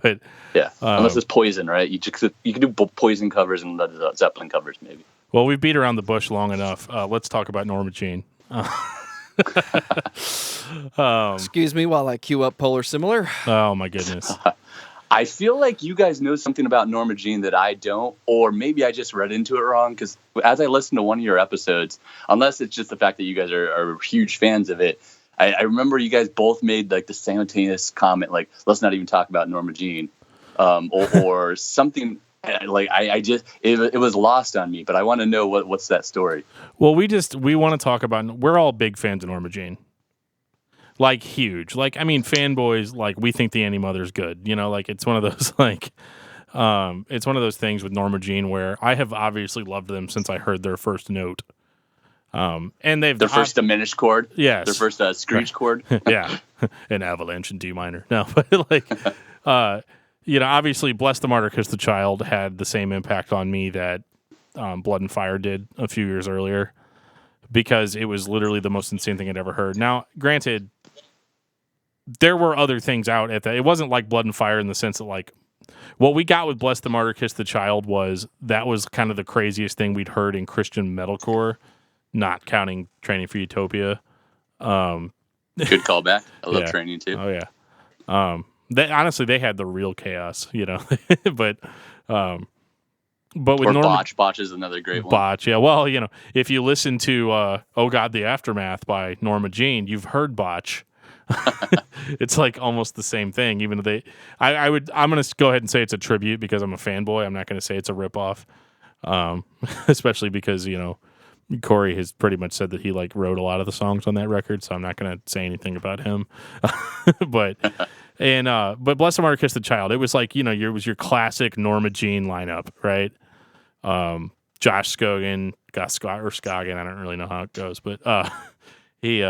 But yeah, unless it's Poison, right? You can do Poison covers and Led Zeppelin covers, maybe. Well, we've beat around the bush long enough. Let's talk about Norma Jean. Excuse me while I queue up Polar Similar. Oh my goodness. I feel like you guys know something about Norma Jean that I don't, or maybe I just read into it wrong, because as I listened to one of your episodes, unless it's just the fact that you guys are huge fans of it, I remember you guys both made the simultaneous comment, let's not even talk about Norma Jean, or something. It was lost on me, but I want to know what's that story. Well, we want to talk about, we're all big fans of Norma Jean. Huge. Fanboys, we think the Annie Mother's good. It's one of those, it's one of those things with Norma Jean where I have obviously loved them since I heard their first note. And they've... Their first diminished chord? Yes. Their first Scrooge chord? Yeah. An avalanche in D minor. No, but obviously Bless the Martyr Kiss the Child had the same impact on me that Blood and Fire did a few years earlier, because it was literally the most insane thing I'd ever heard. Now, granted, there were other things out at that. It wasn't like Blood and Fire in the sense that what we got with Bless the Martyr Kiss the Child was kind of the craziest thing we'd heard in Christian metalcore, not counting Training for Utopia. Good callback. I love Training too. Oh yeah. They had the real chaos, but with Botch is another great one. Botch, yeah. Well, if you listen to "Oh God, the Aftermath" by Norma Jean, you've heard Botch. It's almost the same thing. Even though I'm going to go ahead and say it's a tribute because I'm a fanboy. I'm not going to say it's a ripoff, especially because Corey has pretty much said that he wrote a lot of the songs on that record, so I'm not going to say anything about him. But Bless the Martyr Kiss the Child, it was it was your classic Norma Jean lineup, right? Josh Scoggin, Scoggin, I don't really know how it goes, but he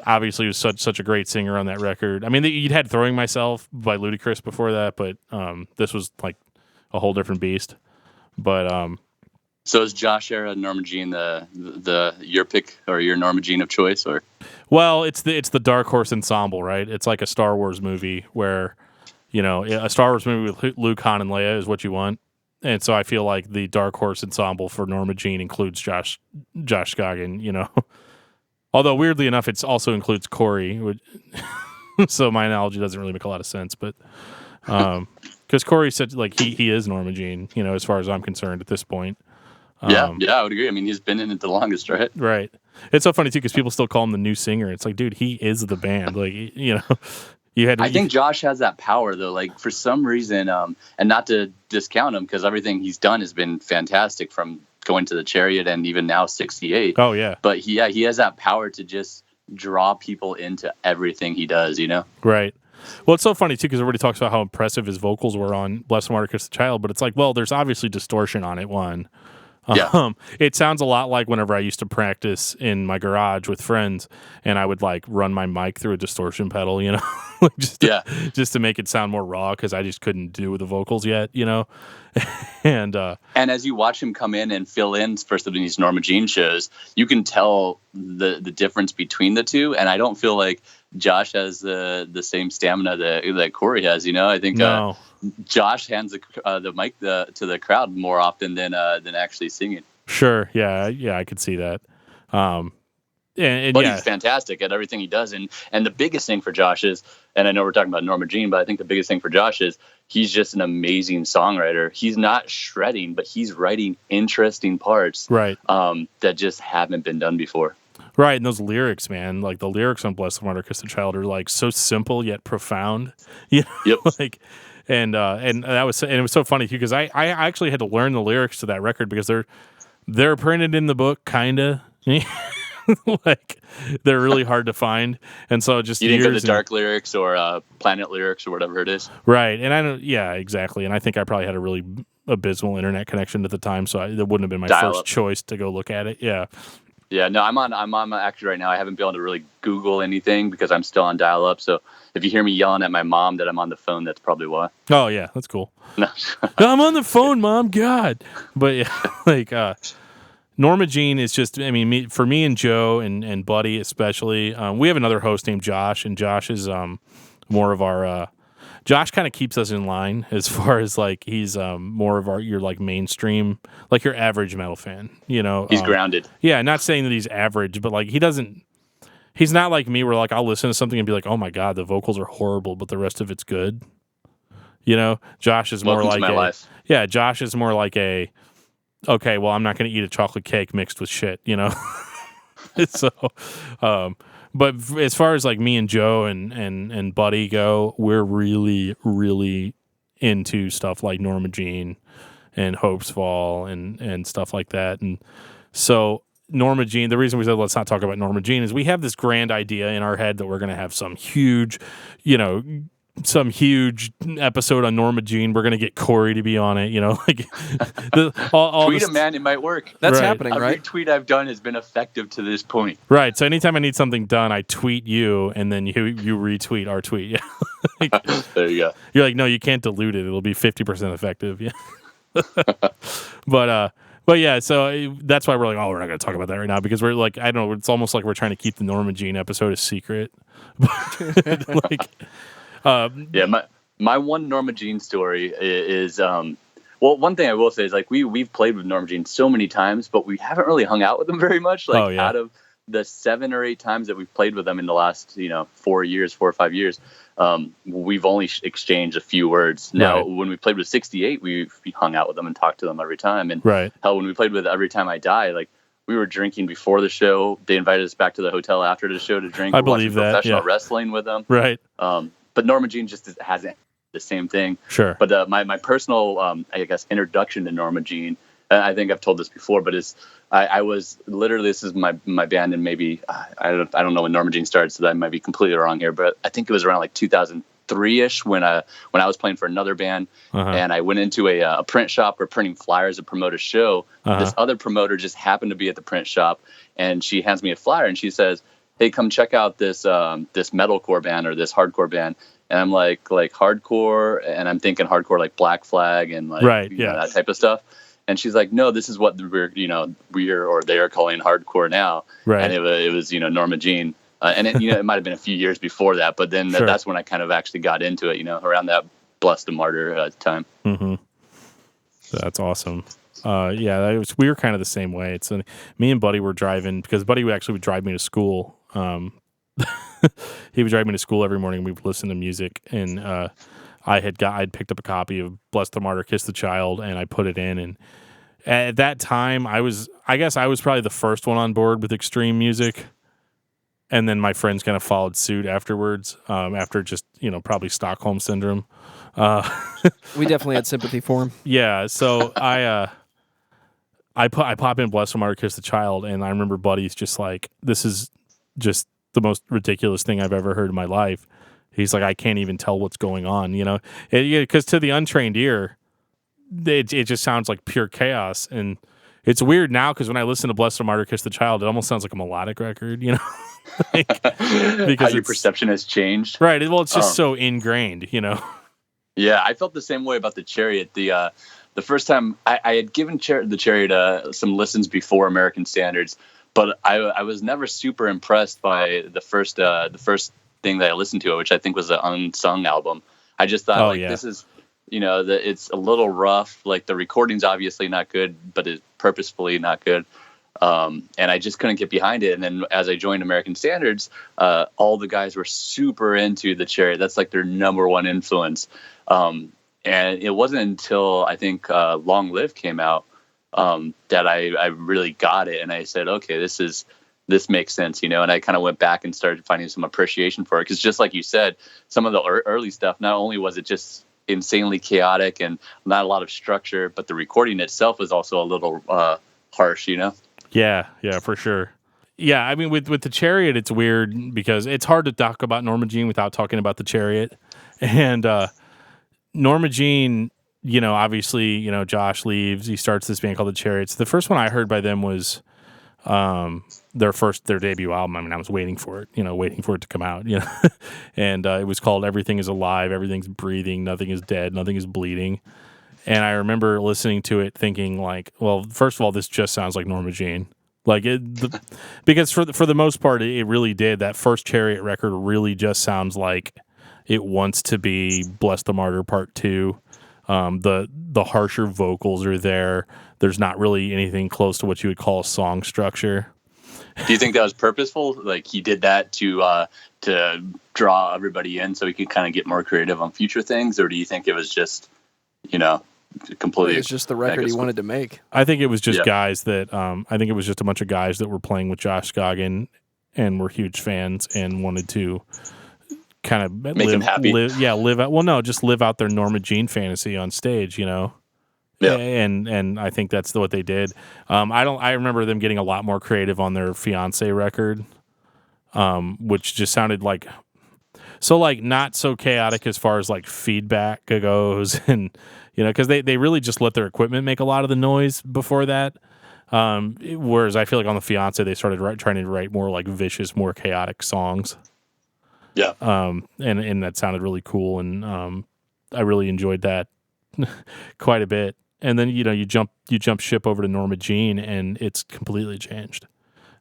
obviously was such a great singer on that record. I mean, you'd had Throwing Myself by Ludacris before that, but this was a whole different beast. But so is Josh era Norma Jean the your pick or your Norma Jean of choice, or? Well, it's the Dark Horse Ensemble, right? It's like a Star Wars movie where, a Star Wars movie with Luke, Han, and Leia is what you want. And so I feel like the Dark Horse Ensemble for Norma Jean includes Josh Scoggin, Although, weirdly enough, it also includes Corey. So my analogy doesn't really make a lot of sense, but because because Corey said like he is Norma Jean, you know, as far as I'm concerned at this point. Yeah, I would agree. I mean, he's been in it the longest, right? Right. It's so funny too because people still call him the new singer. It's like, dude, he is the band. Like, you know, I think Josh has that power though. Like for some reason, and not to discount him because everything he's done has been fantastic, from going to the Chariot and even now 68. Oh yeah. But he has that power to just draw people into everything he does. You know. Right. Well, it's so funny too because everybody talks about how impressive his vocals were on "Bless the Martyr, Kiss the Child," but it's like, well, there's obviously distortion on it. One. Yeah. It sounds a lot like whenever I used to practice in my garage with friends, and I would like run my mic through a distortion pedal, you know, just to make it sound more raw because I just couldn't do the vocals yet, you know. And as you watch him come in and fill in for some of these Norma Jean shows, you can tell the difference between the two. And I don't feel like Josh has the same stamina that Corey has. You know, I think no. Josh hands the mic to the crowd more often than actually singing. Sure, yeah, I could see that. But he's fantastic at everything he does, and the biggest thing for Josh is, and I know we're talking about Norma Jean, but I think the biggest thing for Josh is he's just an amazing songwriter. He's not shredding, but he's writing interesting parts, right? That just haven't been done before. Right, and those lyrics, man, like the lyrics on "Bless the Martyr, Kiss the Child" are like so simple yet profound. You know? Yep. Like, and it was so funny too because I actually had to learn the lyrics to that record because they're printed in the book, kinda. Like they're really hard to find, and so just you didn't go to Dark lyrics or Planet lyrics or whatever it is, right? And I don't, yeah, exactly. And I think I probably had a really abysmal internet connection at the time, so that wouldn't have been my first choice to go look at it. Yeah. Yeah, no, I'm on actually right now. I haven't been able to really Google anything because I'm still on dial-up. So if you hear me yelling at my mom that I'm on the phone, that's probably why. Oh yeah, that's cool. No. I'm on the phone, Mom. God, but yeah, like Norma Jean is just. I mean, for me and Joe and Buddy especially, we have another host named Josh, and Josh is more of our. Josh kind of keeps us in line as far as like he's more of your like mainstream, like your average metal fan, you know. He's grounded. Yeah, not saying that he's average, but like he's not like me where like I'll listen to something and be like, oh my God, the vocals are horrible, but the rest of it's good. You know, Josh is more like life. Yeah, Josh is more like okay, well, I'm not going to eat a chocolate cake mixed with shit, you know. So, but as far as like me and Joe and Buddy go, we're really, really into stuff like Norma Jean and Hope's Fall and stuff like that. And so Norma Jean, the reason we said let's not talk about Norma Jean is we have this grand idea in our head that we're going to have some huge episode on Norma Jean. We're going to get Corey to be on it, you know, like tweet him, man. It might work. That's right. happening, right? Every tweet I've done has been effective to this point. Right. So anytime I need something done, I tweet you and then you retweet our tweet. Yeah. Like, there you go. You're like, no, you can't dilute it. It'll be 50% effective. Yeah. But yeah, so that's why we're like, oh, we're not going to talk about that right now because we're like, I don't know, it's almost like we're trying to keep the Norma Jean episode a secret. Like, my one Norma Jean story is well, one thing I will say is like we've played with Norma Jean so many times, but we haven't really hung out with them very much. Like out of the 7 or 8 times that we've played with them in the last 4 or 5 years, we've only exchanged a few words. Now, when we played with 68, we hung out with them and talked to them every time. And hell, when we played with Every Time I Die, like we were drinking before the show. They invited us back to the hotel after the show to drink. I believe that. Professional wrestling with them. Right. But Norma Jean just hasn't the same thing. Sure. But my personal, I guess, introduction to Norma Jean, I think I've told this before, but I was literally, this is my band, and maybe I don't know when Norma Jean started, so that might be completely wrong here, but I think it was around like 2003-ish when I was playing for another band, and I went into a print shop or printing flyers to promote a show. This other promoter just happened to be at the print shop, and she hands me a flyer and she says, hey, come check out this metalcore band or this hardcore band. And I'm like hardcore, and I'm thinking hardcore like Black Flag and like that type of stuff. And she's like, no, this is what we're or they are calling hardcore now. Right. And it was Norma Jean, and it might have been a few years before that, but then that's when I kind of actually got into it, around that Bless the Martyr time. Mm-hmm. That's awesome. We were kind of the same way. It's me and Buddy were driving because Buddy would drive me to school. He would drive me to school every morning. We would listen to music, and I'd picked up a copy of Bless the Martyr, Kiss the Child, and I put it in. And at that time, I guess I was probably the first one on board with extreme music. And then my friends kind of followed suit afterwards, after just, probably Stockholm Syndrome. We definitely had sympathy for him. Yeah, so I pop in Bless the Martyr, Kiss the Child, and I remember buddies just like, this is just the most ridiculous thing I've ever heard in my life. He's like, I can't even tell what's going on, because to the untrained ear, it just sounds like pure chaos. And it's weird now because when I listen to Bless the Martyr, Kiss the Child, it almost sounds like a melodic record, because how your perception has changed. Right. Well, it's just so ingrained, Yeah, I felt the same way about the Chariot. The first time I had given the Chariot some listens before American Standards, but I was never super impressed by the first thing that I listened to, which I think was the Unsung album. I just thought this is, it's a little rough. Like the recording's obviously not good, but it's purposefully not good. And I just couldn't get behind it. And then as I joined American Standards, all the guys were super into the Chariot. That's like their number one influence. And it wasn't until I think Long Live came out that I really got it. And I said, okay, this makes sense, and I kind of went back and started finding some appreciation for it. Because just like you said, some of the early stuff, not only was it just insanely chaotic and not a lot of structure, but the recording itself was also a little harsh, Yeah, for sure. Yeah, I mean, with the Chariot, it's weird because it's hard to talk about Norma Jean without talking about the Chariot. And Norma Jean, obviously, Josh leaves. He starts this band called the Chariots. The first one I heard by them was their debut album. I mean, I was waiting for it to come out, and it was called Everything is Alive, Everything's Breathing, Nothing is Dead, Nothing is Bleeding. And I remember listening to it thinking like, well, first of all, this just sounds like Norma Jean. Like because for the most part, it really did. That first Chariot record really just sounds like it wants to be Bless the Martyr Part 2. The harsher vocals are there. There's not really anything close to what you would call song structure. Do you think that was purposeful? Like he did that to draw everybody in so he could kind of get more creative on future things? Or do you think it was just, completely... It's just the record he wanted to make. I think it was just guys that... I think it was just a bunch of guys that were playing with Josh Scoggin and were huge fans and wanted to kind of make him happy. Just live out their Norma Jean fantasy on stage, Yeah. And I think that's what they did. I remember them getting a lot more creative on their Fiance record, which just sounded like not so chaotic as far as like feedback goes, and because they really just let their equipment make a lot of the noise before that. Whereas I feel like on the Fiance they started trying to write more like vicious, more chaotic songs. Yeah. And that sounded really cool, and I really enjoyed that quite a bit. And then you jump ship over to Norma Jean, and it's completely changed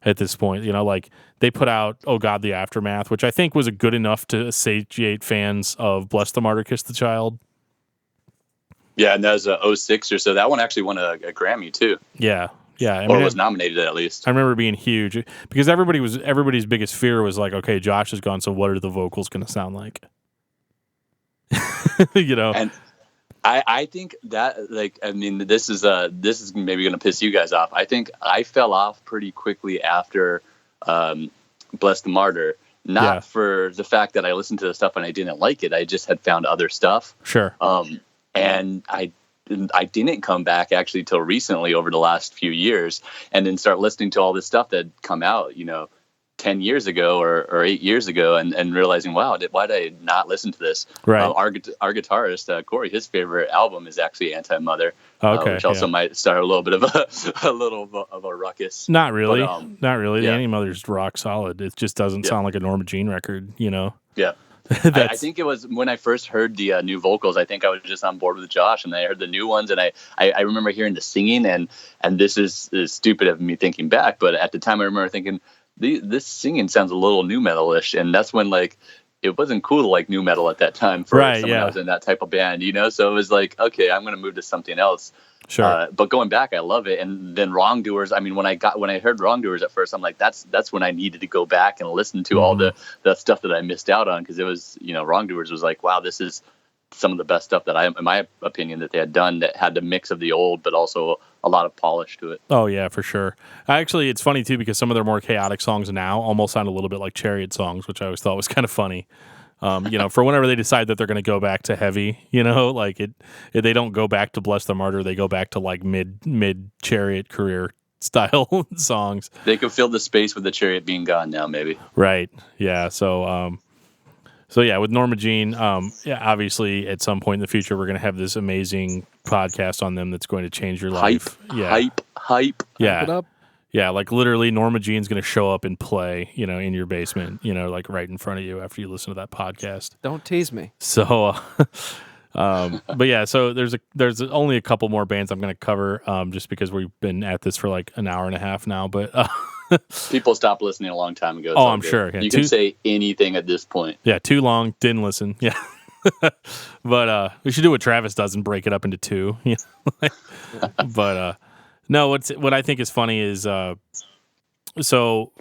at this point. Like they put out Oh God, the Aftermath, which I think was good enough to satiate fans of Bless the Martyr, Kiss the Child. Yeah, and that was 06 or so. That one actually won a Grammy too. Yeah. Or was nominated at least. I remember being huge because everybody's biggest fear was like, okay, Josh is gone, so what are the vocals going to sound like? And I think that this is maybe going to piss you guys off. I think I fell off pretty quickly after Bless the Martyr. Not for the fact that I listened to the stuff and I didn't like it. I just had found other stuff. Sure. And I didn't come back actually till recently over the last few years, and then start listening to all this stuff that had come out, 10 years ago or 8 years ago, and realizing, wow, why did I not listen to this? Right. Our guitarist, Corey, his favorite album is actually Anti-Mother, which also might start a little bit of a ruckus. Not really. But, not really. The Anti-Mother's rock solid. It just doesn't sound like a Norma Jean record, Yeah. I think it was when I first heard the new vocals. I think I was just on board with Josh, and I heard the new ones, and I remember hearing the singing, and this is stupid of me thinking back, but at the time I remember thinking, this singing sounds a little nu metal-ish, and that's when it wasn't cool to like nu metal at that time for someone that was in that type of band, So it was like, okay, I'm going to move to something else. Sure. But going back, I love it. And then Wrongdoers. I mean, when I heard Wrongdoers at first, I'm like, that's when I needed to go back and listen to all the stuff that I missed out on, because it was, Wrongdoers was like, wow, this is some of the best stuff that in my opinion, that they had done, that had the mix of the old, but also a lot of polish to it. Oh yeah, for sure. Actually, it's funny too because some of their more chaotic songs now almost sound a little bit like Chariot songs, which I always thought was kind of funny. For whenever they decide that they're going to go back to heavy, like they don't go back to Bless the Martyr, they go back to like mid Chariot career style songs. They could fill the space with the Chariot being gone now, maybe. Right. Yeah. So yeah, with Norma Jean, obviously at some point in the future we're going to have this amazing podcast on them that's going to change your life. Hype. Yeah. It up. Yeah, like literally Norma Jean's going to show up and play, in your basement, like right in front of you after you listen to that podcast. Don't tease me. So, but yeah, so there's only a couple more bands I'm going to cover just because we've been at this for like an hour and a half now. But people stopped listening a long time ago. Oh, I'm sure. Yeah, you can say anything at this point. Yeah, too long, didn't listen. Yeah. But we should do what Travis does and break it up into two. But no, what I think is funny is so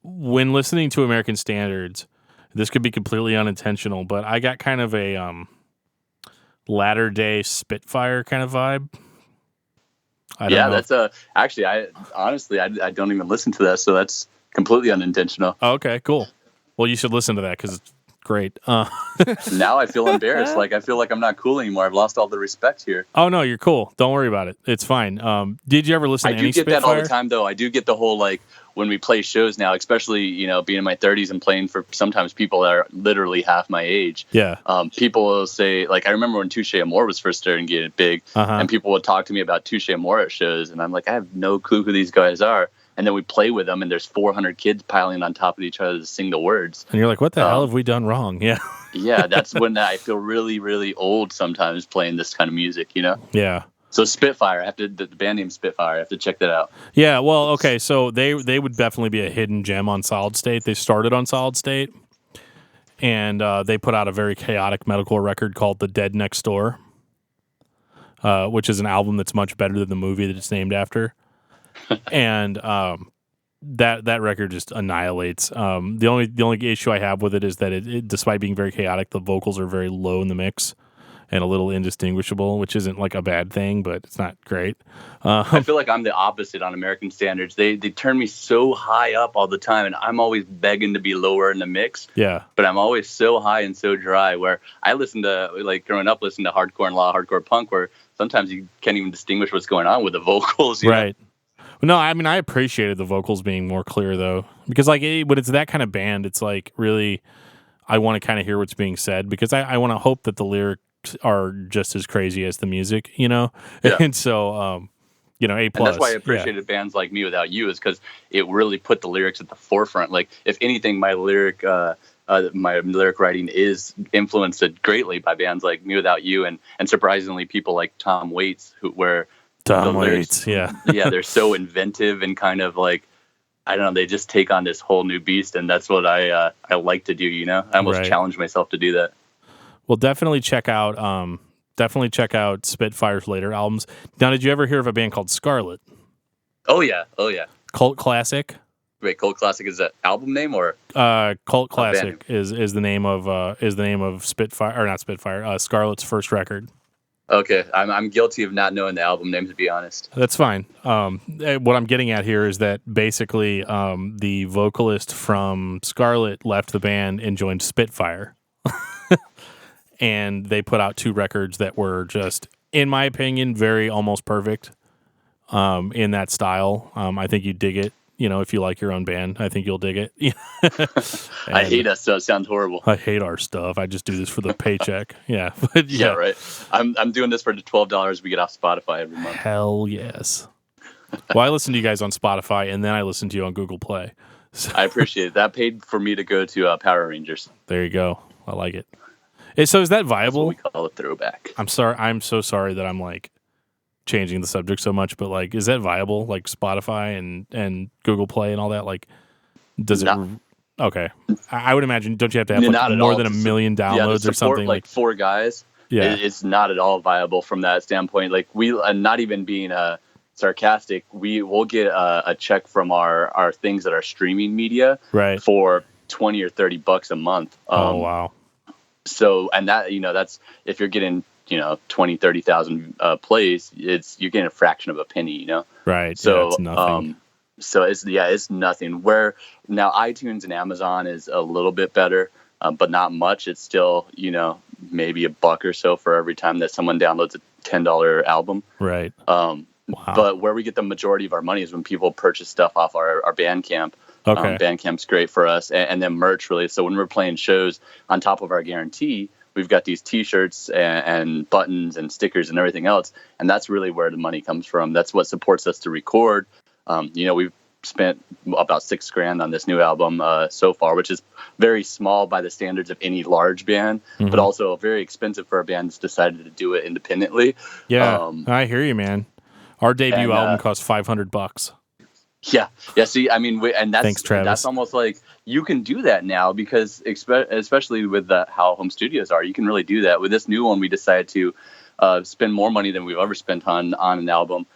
when listening to American standards, this could be completely unintentional, but I got kind of a latter day Spitfire kind of vibe. That's actually I don't even listen to that, so that's completely unintentional. Oh, okay, cool. Well, you should listen to that because it's great. Now I feel embarrassed. Like I feel like I'm not cool anymore. I've lost all the respect here. Oh no, you're cool. Don't worry about it. It's fine. Did you ever listen to any Spitfire? I do get that all the time, though. I do get the whole like when we play shows now, especially being in my 30s and playing for sometimes people that are literally half my age. Yeah. People will say, like, I remember when Touche Amore was first starting to get big, and people would talk to me about Touche Amore at shows, and I'm like, I have no clue who these guys are. And then we play with them, and there's 400 kids piling on top of each other to sing the words. And you're like, what the hell have we done wrong? Yeah. Yeah, that's when I feel really, really old sometimes playing this kind of music, Yeah. So Spitfire, the band name Spitfire, I have to check that out. Yeah, well, okay, so they would definitely be a hidden gem on Solid State. They started on Solid State, and they put out a very chaotic metalcore record called The Dead Next Door, which is an album that's much better than the movie that it's named after. And that record just annihilates. The only issue I have with it is that it despite being very chaotic, the vocals are very low in the mix and a little indistinguishable, which isn't like a bad thing, but it's not great. I feel like I'm the opposite on American standards. They turn me so high up all the time, and I'm always begging to be lower in the mix. Yeah. But I'm always so high and so dry, where I listen to, like growing up, listen to hardcore and a lot of hardcore punk, where sometimes you can't even distinguish what's going on with the vocals. Right. No, I mean, I appreciated the vocals being more clear, though, because when it's that kind of band, it's like really, I want to kind of hear what's being said, because I want to hope that the lyrics are just as crazy as the music, Yeah. And so, A+. And that's why I appreciated bands like Me Without You, is because it really put the lyrics at the forefront. Like, if anything, my lyric writing is influenced greatly by bands like Me Without You, and surprisingly, people like Tom Waits, Tom Waits, yeah. Yeah, they're so inventive and kind of like, I don't know, they just take on this whole new beast, and that's what I like to do, I almost challenge myself to do that. Well, definitely check out Spitfire's later albums. Now, did you ever hear of a band called Scarlet? Oh yeah. Cult Classic? Wait, Cult Classic is that album name or? Cult Classic is the name of Spitfire, or not Spitfire, Scarlet's first record. Okay, I'm guilty of not knowing the album name, to be honest. That's fine. What I'm getting at here is that basically the vocalist from Scarlet left the band and joined Spitfire. And they put out 2 records that were just, in my opinion, very almost perfect in that style. I think you'd dig it. If you like your own band, I think you'll dig it. I hate us, so it sounds horrible. I hate our stuff. I just do this for the paycheck. Yeah. But yeah, right. I'm doing this for the $12 we get off Spotify every month. Hell yes. Well, I listen to you guys on Spotify, and then I listen to you on Google Play. So. I appreciate it. That paid for me to go to Power Rangers. There you go. I like it. So is that viable? That's what we call a throwback. I'm sorry. I'm so sorry that I'm like changing the subject so much, but like, is that viable? Like Spotify and Google Play and all that? Like, does it? Okay. I would imagine. Don't you have to have like more than 1 million downloads or something? Like 4 guys. Yeah. It's not at all viable from that standpoint. Like not even being sarcastic, we'll get a check from our things that are streaming media, right, for $20 or $30 a month. Oh wow. and that, that's, if you're getting, 20, 30,000 plays, you're getting a fraction of a penny, Right. So, it's nothing. So it's nothing. Where now iTunes and Amazon is a little bit better, but not much. It's still, maybe $1 or so for every time that someone downloads a $10 album. Right. Wow. But where we get the majority of our money is when people purchase stuff off our Bandcamp. Okay. Bandcamp's great for us, and then merch really. So when we're playing shows, on top of our guarantee, we've got these T-shirts and buttons and stickers and everything else, and that's really where the money comes from. That's what supports us to record. We've spent about $6,000 on this new album so far, which is very small by the standards of any large band, but also very expensive for a band that's decided to do it independently. Yeah, I hear you, man. Our debut album cost $500. Yeah. See, I mean, and that's Thanks, Travis. That's almost like you can do that now because especially with how home studios are, you can really do that. With this new one, we decided to spend more money than we've ever spent on an album.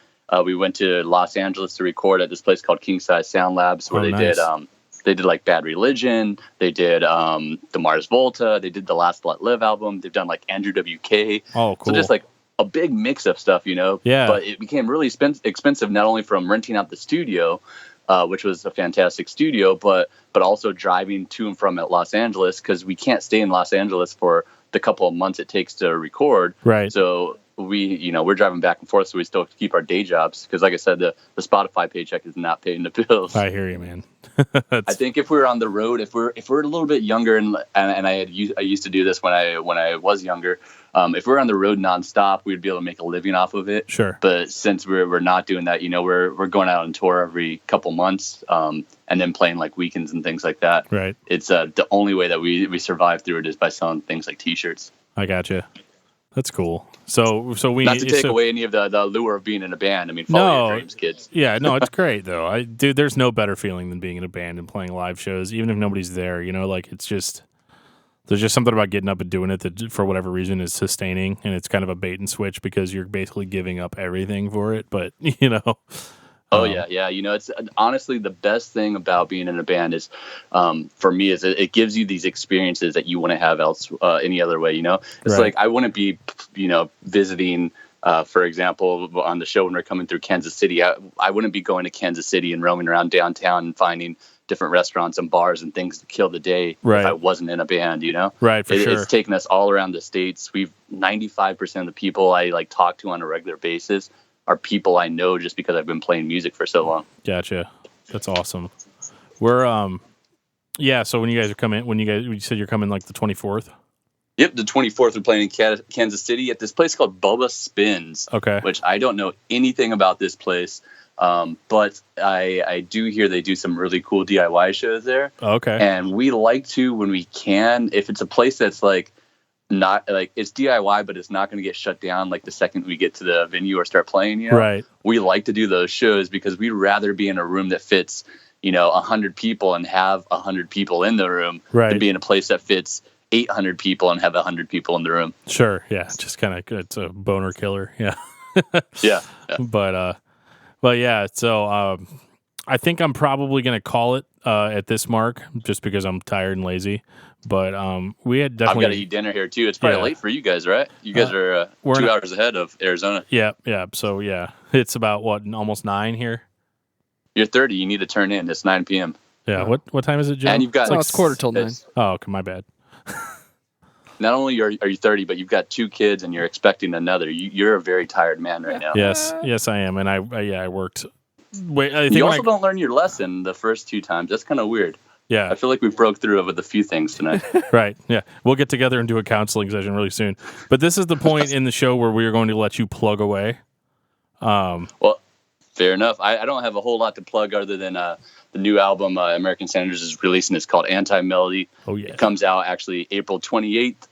We went to Los Angeles to record at this place called King Size Sound Labs, where they did like Bad Religion, they did the Mars Volta, they did the Last Let Live album, they've done like Andrew WK. Oh, cool. So just like a big mix of stuff, Yeah. But it became really expensive, not only from renting out the studio, which was a fantastic studio, but also driving to and from Los Angeles, because we can't stay in Los Angeles for the couple of months it takes to record. Right. So we're driving back and forth, so we still keep our day jobs, because like I said, the Spotify paycheck is not paying the bills. I hear you, man. I think if we're on the road, if we're a little bit younger, and I used to do this when I was younger, if we're on the road nonstop, we'd be able to make a living off of it. Sure. But since we're not doing that, we're going out on tour every couple months, and then playing like weekends and things like that. Right. It's the only way that we survive through it is by selling things like T-shirts. I gotcha. That's cool. So we not to take away any of the allure of being in a band. I mean, follow your dreams, kids. Yeah, no, it's great though. Dude, there's no better feeling than being in a band and playing live shows, even if nobody's there. Like it's just, there's just something about getting up and doing it that for whatever reason is sustaining, and it's kind of a bait and switch because you're basically giving up everything for it. But Oh yeah. It's honestly the best thing about being in a band is, for me, is it gives you these experiences that you wouldn't have any other way. It's Right. like I wouldn't be, visiting, for example, on the show when we're coming through Kansas City. I wouldn't be going to Kansas City and roaming around downtown and finding different restaurants and bars and things to kill the day Right. if I wasn't in a band. Right, for sure. It's taken us all around the states. 95% of the people I talk to on a regular basis are people I know just because I've been playing music for so long. Gotcha. That's awesome. We're so when you guys are coming, you said you're coming like the 24th? Yep, the 24th we're playing in Kansas City at this place called Bubba Spins. Okay. Which I don't know anything about this place, but I do hear they do some really cool DIY shows there. Okay. And we like to, when we can, if it's a place that's not it's DIY, but it's not going to get shut down the second we get to the venue or start playing. Right. We like to do those shows because we'd rather be in a room that fits 100 people and have 100 people in the room, right, than be in a place that fits 800 people and have 100 people in the room. Sure. Yeah. Just kind of, it's a boner killer. Yeah. Yeah. But yeah. So I think I'm probably going to call it at this mark just because I'm tired and lazy. But we had definitely. I've got to eat dinner here too. It's probably late for you guys, right? You guys are 2 hours ahead of Arizona. Yeah. So yeah, it's about almost 9 here. You're 30. You need to turn in. It's 9 p.m. Yeah. What time is it, Jim? And you've got. It's quarter till 9. Oh, okay, my bad. Not only are you 30, but you've got 2 kids and you're expecting another. You're a very tired man right now. Yes, I am, and I worked. Wait, I think you also don't learn your lesson the first 2 times. That's kind of weird. Yeah, I feel like we broke through with a few things tonight. Right. Yeah, we'll get together and do a counseling session really soon. But this is the point in the show where we are going to let you plug away. Well, fair enough. I don't have a whole lot to plug other than the new album American Standards is releasing. It's called Anti-Melody. Oh yeah. It comes out actually April 28th,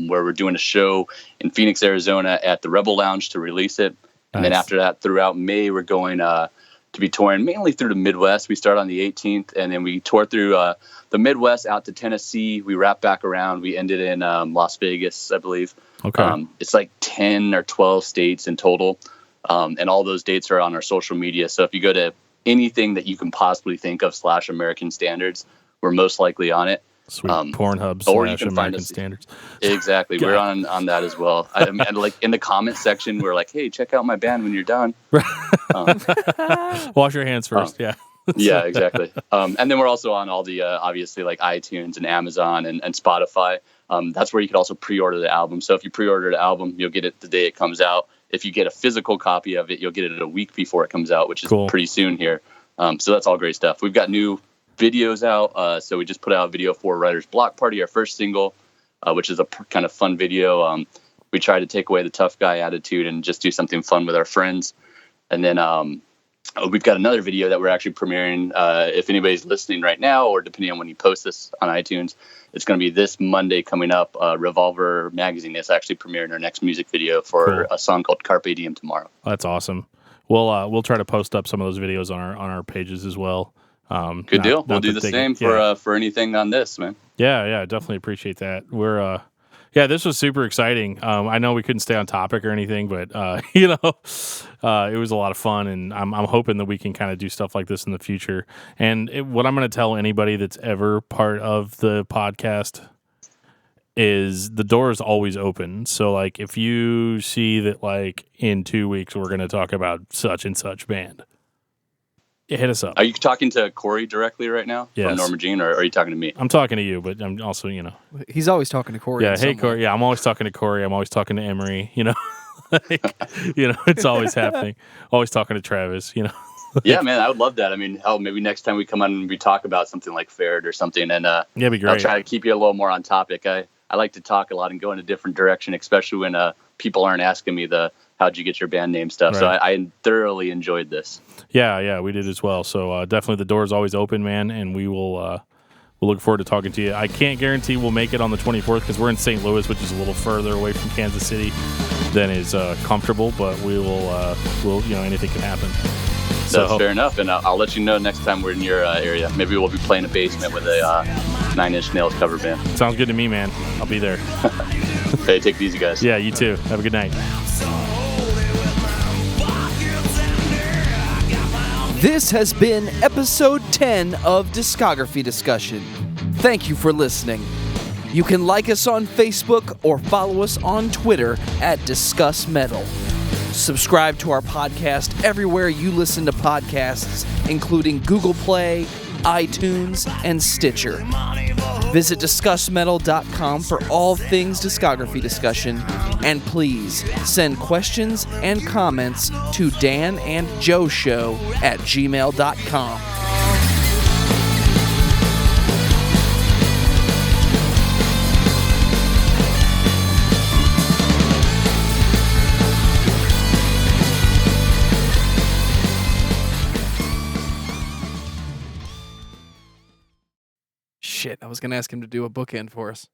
where we're doing a show in Phoenix, Arizona at the Rebel Lounge to release it. And then after that, throughout May, we're going to be touring mainly through the Midwest. We start on the 18th, and then we tour through the Midwest out to Tennessee. We wrap back around. We ended in Las Vegas, I believe. Okay. It's 10 or 12 states in total, and all those dates are on our social media. So if you go to anything that you can possibly think of /American Standards, we're most likely on it. Sweet. Pornhub or you / can find American us. Standards. Exactly. We're on that as well. And like in the comment section, we're like, hey, check out my band when you're done. Wash your hands first. Yeah. Yeah, exactly. And then we're also on all the, obviously, like iTunes and Amazon and Spotify. That's where you can also pre-order the album. So if you pre-order the album, you'll get it the day it comes out. If you get a physical copy of it, you'll get it a week before it comes out, which is cool. Pretty soon here. So that's all great stuff. We've got new videos out. So we just put out a video for Writer's Block Party, our first single, which is a kind of fun video. We try to take away the tough guy attitude and just do something fun with our friends. And then we've got another video that we're actually premiering. If anybody's listening right now, or depending on when you post this on iTunes, it's going to be this Monday coming up. Revolver Magazine is actually premiering our next music video for a song called Carpe Diem tomorrow. That's awesome. We'll try to post up some of those videos on our pages as well. Good deal. We'll do the same for anything on this, man. Yeah, definitely appreciate that. This was super exciting. I know we couldn't stay on topic or anything, but it was a lot of fun, and I'm hoping that we can kind of do stuff like this in the future. And what I'm going to tell anybody that's ever part of the podcast is the door is always open. So, like, if you see that, like, in 2 weeks we're going to talk about such and such band, hit us up. Are you talking to Corey directly right now from Norma Jean, or are you talking to me? I'm talking to you, but I'm also, He's always talking to Corey. Yeah, hey, Corey. Yeah, I'm always talking to Corey. I'm always talking to Emery, it's always happening. Always talking to Travis, Yeah, man, I would love that. I mean, maybe next time we come on and we talk about something like Ferret or something, and it'd be great. I'll try to keep you a little more on topic. I like to talk a lot and go in a different direction, especially when people aren't asking me how'd you get your band name stuff. Right. So I thoroughly enjoyed this. Yeah, we did as well. So definitely the door is always open, man, and we'll look forward to talking to you. I can't guarantee we'll make it on the 24th because we're in St. Louis, which is a little further away from Kansas City than is comfortable, but we'll anything can happen. That's fair enough, and I'll let you know next time we're in your area. Maybe we'll be playing a basement with a Nine Inch Nails cover band. Sounds good to me, man. I'll be there. Hey, take it easy, guys. Yeah, you too. Have a good night. This has been episode 10 of Discography Discussion. Thank you for listening. You can like us on Facebook or follow us on Twitter at Discuss Metal. Subscribe to our podcast everywhere you listen to podcasts, including Google Play, iTunes, and Stitcher. Visit DiscussMetal.com for all things discography discussion, and please send questions and comments to danandjoeshow@gmail.com. Shit, I was going to ask him to do a bookend for us.